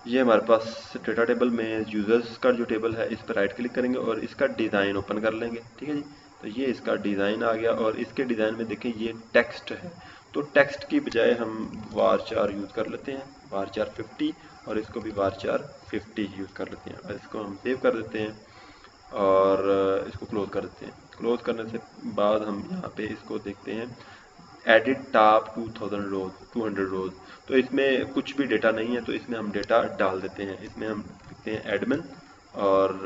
ये हमारे पास डेटा टेबल में यूज़र्स का जो टेबल है इस पर राइट क्लिक करेंगे और इसका डिज़ाइन ओपन कर लेंगे, ठीक है जी। तो ये इसका डिज़ाइन आ गया और इसके डिज़ाइन में देखें ये टेक्स्ट है तो टेक्स्ट की बजाय हम वारचार यूज़ कर लेते हैं, वारचार 50 और इसको भी वारचार 50 यूज़ कर लेते हैं और इसको हम सेव कर देते हैं और इसको क्लोज कर देते हैं। क्लोज करने से बाद हम यहाँ पे इसको देखते हैं एडिट टॉप 200 रोज। तो इसमें कुछ भी डेटा नहीं है तो इसमें हम डेटा डाल देते हैं। इसमें हम लिखते हैं एडमिन और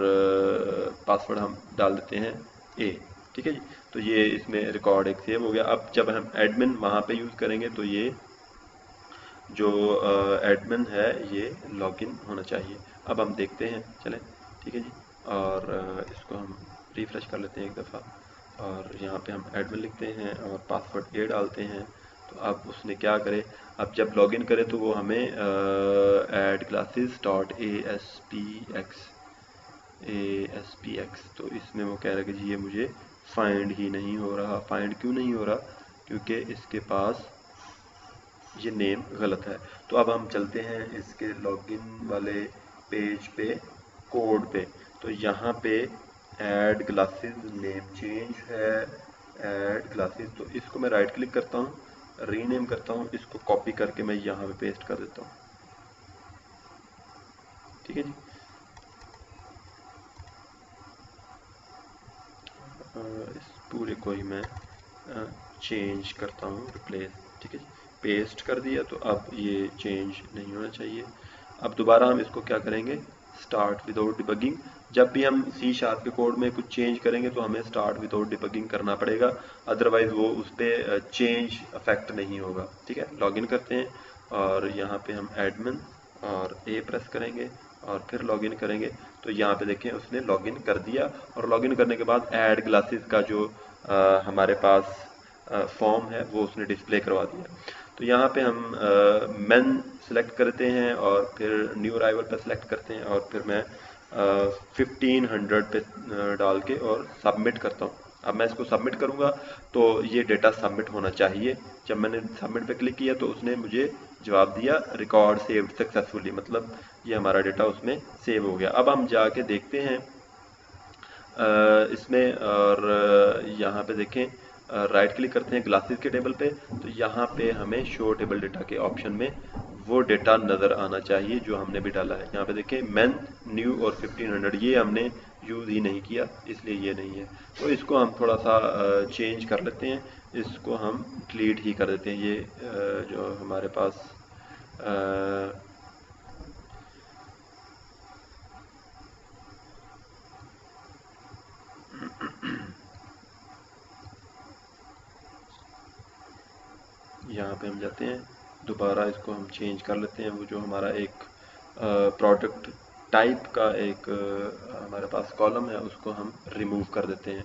पासवर्ड हम डाल देते हैं ए, ठीक है जी। तो ये इसमें रिकॉर्ड एक सेव हो गया। अब जब हम एडमिन वहाँ पे यूज़ करेंगे तो ये जो एडमिन है ये लॉगिन होना चाहिए। अब हम देखते हैं, चलें, ठीक है जी। और इसको हम रिफ्रेश कर लेते हैं एक दफ़ा और यहाँ पे हम एडमिन लिखते हैं और पासवर्ड ए डालते हैं। तो अब उसने क्या करे, अब जब लॉगिन करे तो वो हमें ऐड क्लासेस डॉट ASPX तो इसमें वो कह रहा है कि जी ये मुझे फाइंड ही नहीं हो रहा। फाइंड क्यों नहीं हो रहा, क्योंकि इसके पास ये नेम गलत है। तो अब हम चलते हैं इसके लॉगिन वाले पेज पे, कोड पे। तो यहाँ पे ऐड क्लासेस नेम चेंज है, ऐड क्लासेस, तो इसको मैं राइट क्लिक करता हूँ, रीनेम करता हूँ, इसको कॉपी करके मैं यहाँ पे पेस्ट कर देता हूँ, ठीक है जी। इस पूरे को ही मैं चेंज करता हूँ, रिप्लेस, ठीक है जी। पेस्ट कर दिया तो अब ये चेंज नहीं होना चाहिए। अब दोबारा हम इसको क्या करेंगे, स्टार्ट विदाउट डिबगिंग। जब भी हम C# के कोड में कुछ चेंज करेंगे तो हमें स्टार्ट विदाउट डिबगिंग करना पड़ेगा, अदरवाइज वो उस पर चेंज अफेक्ट नहीं होगा, ठीक है। लॉगिन करते हैं और यहाँ पे हम एडमिन और ए प्रेस करेंगे और फिर लॉगिन करेंगे। तो यहाँ पे देखें उसने लॉगिन कर दिया और लॉगिन करने के बाद ऐड क्लासेस का जो हमारे पास फॉर्म है वो उसने डिस्प्ले करवा दिया। तो यहाँ पे हम मेन सेलेक्ट करते हैं और फिर न्यू अराइवल पे सेलेक्ट करते हैं और फिर मैं 1500 पे डाल के और सबमिट करता हूँ। अब मैं इसको सबमिट करूँगा तो ये डेटा सबमिट होना चाहिए। जब मैंने सबमिट पे क्लिक किया तो उसने मुझे जवाब दिया रिकॉर्ड सेव्ड सक्सेसफुली, मतलब ये हमारा डेटा उसमें सेव हो गया। अब हम जाके देखते हैं इसमें, और यहाँ पे देखें राइट क्लिक करते हैं ग्लासेस के टेबल पे, तो यहाँ पे हमें शो टेबल डेटा के ऑप्शन में वो डेटा नज़र आना चाहिए जो हमने भी डाला है। यहाँ पे देखें मेन, न्यू और 1500 ये हमने यूज़ ही नहीं किया, इसलिए ये नहीं है। तो इसको हम थोड़ा सा चेंज कर लेते हैं, इसको हम डिलीट ही कर देते हैं। ये जो हमारे पास यहाँ पे हम जाते हैं, दोबारा इसको हम चेंज कर लेते हैं। वो जो हमारा एक प्रोडक्ट टाइप का एक हमारे पास कॉलम है, उसको हम रिमूव कर देते हैं।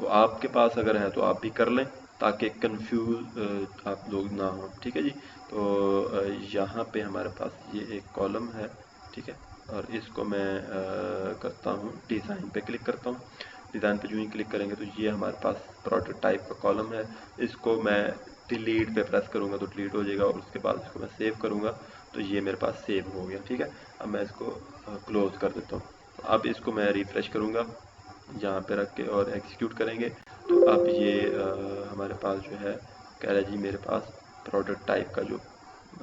वो आपके पास अगर है तो आप भी कर लें, ताकि कंफ्यूज आप लोग ना हो, ठीक है जी। तो यहाँ पे हमारे पास ये एक कॉलम है, ठीक है, और इसको मैं करता हूँ डिज़ाइन पे क्लिक करता हूँ। डिज़ाइन पे जो ही क्लिक करेंगे तो ये हमारे पास प्रोडक्ट टाइप का कॉलम है। इसको मैं डिलीट पे प्रेस करूँगा तो डिलीट हो जाएगा, और उसके बाद इसको मैं सेव करूँगा तो ये मेरे पास सेव हो गया, ठीक है। अब मैं इसको क्लोज कर देता हूँ। अब इसको मैं रिफ्रेश करूँगा यहाँ पे रख के और एग्जीक्यूट करेंगे, तो अब ये हमारे पास जो है कह रहा है जी मेरे पास प्रोडक्ट टाइप का जो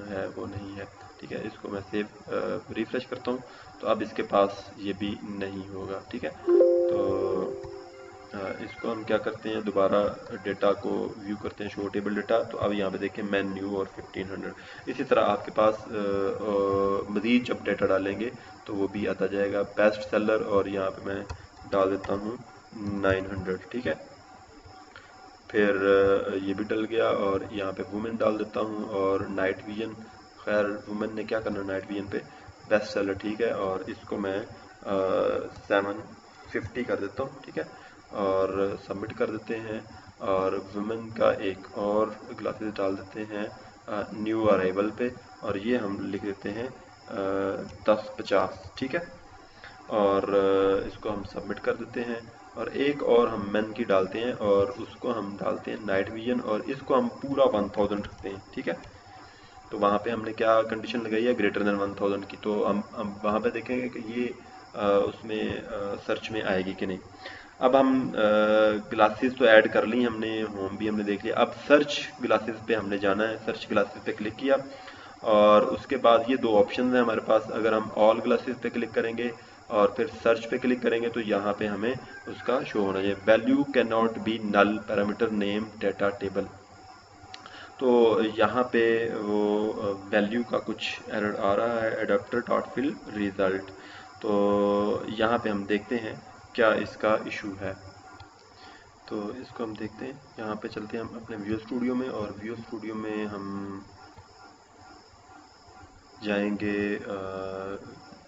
है वो नहीं है, ठीक है। इसको मैं सेव रिफ्रेश करता हूँ, तो अब इसके पास ये भी नहीं होगा, ठीक है। तो इसको हम क्या करते हैं, दोबारा डेटा को व्यू करते हैं, शो टेबल डेटा। तो अब यहाँ पे देखें मैन, न्यू और 1500। इसी तरह आपके पास मज़ीद जब डेटा डालेंगे तो वो भी आता जाएगा, बेस्ट सेलर, और यहाँ पे मैं डाल देता हूँ 900, ठीक है। फिर ये भी डल गया, और यहाँ पे वुमेन डाल देता हूँ, और नाइट विजन, खैर वुमेन ने क्या करना नाइट विजन पे, बेस्ट सेलर, ठीक है। और इसको मैं 750 कर देता हूँ, ठीक है, और सबमिट कर देते हैं। और वुमेन का एक और ग्लासेस डाल देते हैं न्यू अराइवल पे, और ये हम लिख देते हैं 1050, ठीक है। और इसको हम सबमिट कर देते हैं, और एक और हम मेन की डालते हैं, और उसको हम डालते हैं नाइट विजन, और इसको हम पूरा 1000 रखते हैं, ठीक है। तो वहाँ पे हमने क्या कंडीशन लगाई है, ग्रेटर देन 1000 की। तो हम वहाँ पे देखेंगे कि ये उसमें सर्च में आएगी कि नहीं। अब हम ग्लासेस तो ऐड कर ली हमने, होम भी हमने देख लिया। अब सर्च ग्लासेस पे हमने जाना है, सर्च ग्लासेस पे क्लिक किया, और उसके बाद ये दो ऑप्शन है हमारे पास। अगर हम ऑल ग्लासेस पे क्लिक करेंगे और फिर सर्च पे क्लिक करेंगे तो यहाँ पे हमें उसका शो होना चाहिए, value can not be null parameter name data table. तो यहाँ पे वो वैल्यू का कुछ एरर आ रहा है, एडाप्टर डॉट फिल रिजल्ट। तो यहाँ पे हम देखते हैं क्या इसका इशू है। तो इसको हम देखते हैं, यहाँ पे चलते हैं हम अपने विजुअल स्टूडियो में, और विजुअल स्टूडियो में हम जाएंगे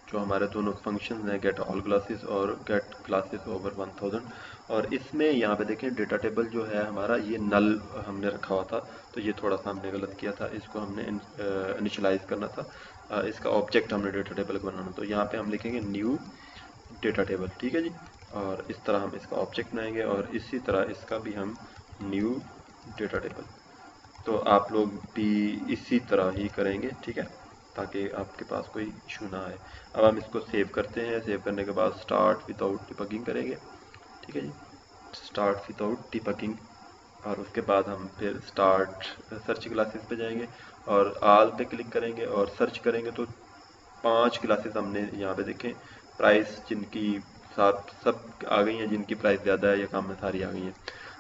जो हमारे दोनों फंक्शन हैं, गेट ऑल क्लासेस और गेट क्लासेस ओवर 1000। और इसमें यहाँ पे देखें डेटा टेबल जो है हमारा ये नल हमने रखा हुआ था, तो ये थोड़ा सा हमने गलत किया था, इसको हमने इनिशलाइज करना था, इसका ऑब्जेक्ट हमने डेटा टेबल को बनाना। तो यहाँ पे हम लिखेंगे न्यू डेटा टेबल, ठीक है जी, और इस तरह हम इसका ऑब्जेक्ट बनाएंगे, और इसी तरह इसका भी हम न्यू डेटा टेबल। तो आप लोग भी इसी तरह ही करेंगे, ठीक है, ताकि आपके पास कोई इशू ना आए। अब हम इसको सेव करते हैं, सेव करने के बाद स्टार्ट विदाउट डिबगिंग करेंगे, ठीक है जी, स्टार्ट विदाउट डिबगिंग। और उसके बाद हम फिर स्टार्ट सर्च क्लासेस पे जाएंगे, और आल पे क्लिक करेंगे और सर्च करेंगे। तो 5 क्लासेस हमने यहाँ पे देखें, प्राइस जिनकी सब आ गई हैं, जिनकी प्राइस ज़्यादा है या कम है सारी आ गई हैं।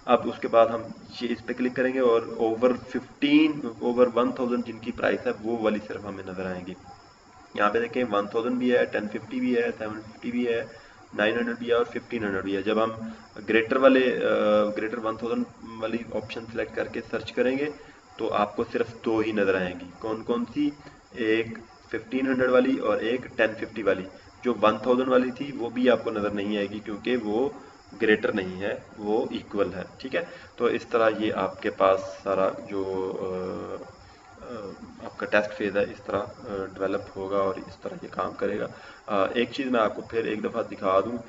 अब उसके बाद हम ये इस पे क्लिक करेंगे, और ओवर 1000 जिनकी प्राइस है वो वाली सिर्फ हमें नज़र आएंगी। यहाँ पे देखें 1000 भी है, 1050 भी है, 750 भी है, 900 भी है, और 1500 भी है। जब हम ग्रेटर 1000 वाली ऑप्शन सेलेक्ट करके सर्च करेंगे तो आपको सिर्फ दो ही नज़र आएंगी। कौन कौन सी, एक 1500 वाली और एक 1050 वाली। जो 1000 वाली थी वो भी आपको नज़र नहीं आएगी, क्योंकि वो ग्रेटर नहीं है, वो इक्वल है, ठीक है। तो इस तरह ये आपके पास सारा जो आपका टेस्ट फेज़ है इस तरह डेवलप होगा, और इस तरह ये काम करेगा। एक चीज़ मैं आपको फिर एक दफ़ा दिखा दूँ,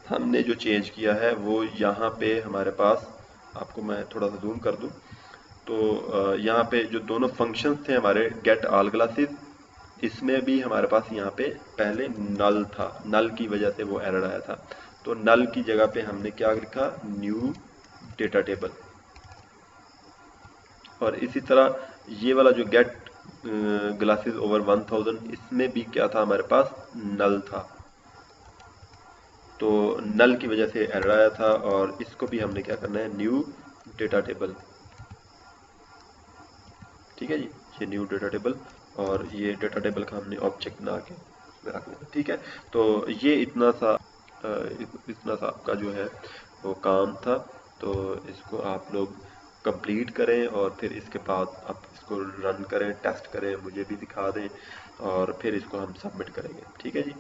हमने जो चेंज किया है वो यहाँ पे हमारे पास, आपको मैं थोड़ा सा जूम कर दूँ, तो यहाँ पे जो दोनों फंक्शंस थे हमारे गेट ऑल क्लासेस, इसमें भी हमारे पास यहाँ पे पहले नल था, नल की वजह से वो एरर आया था। तो नल की जगह पे हमने क्या लिखा, न्यू डेटा टेबल। और इसी तरह ये वाला जो गेट ग्लासेस ओवर 1000, इसमें भी क्या था, हमारे पास नल था। तो नल की वजह से एरर आया था, और इसको भी हमने क्या करना है, न्यू डेटा टेबल। ठीक है जी, ये न्यू डेटा टेबल, और ये डेटा टेबल का हमने ऑब्जेक्ट बना के उसमें रखना है। ठीक है, तो ये इतना सा आपका जो है वो काम था। तो इसको आप लोग कंप्लीट करें, और फिर इसके बाद आप इसको रन करें, टेस्ट करें, मुझे भी दिखा दें, और फिर इसको हम सबमिट करेंगे। ठीक है जी,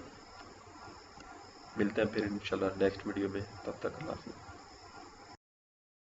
मिलते हैं फिर इंशाल्लाह नेक्स्ट वीडियो में, तब तक अल्लाह हाफ़िज़।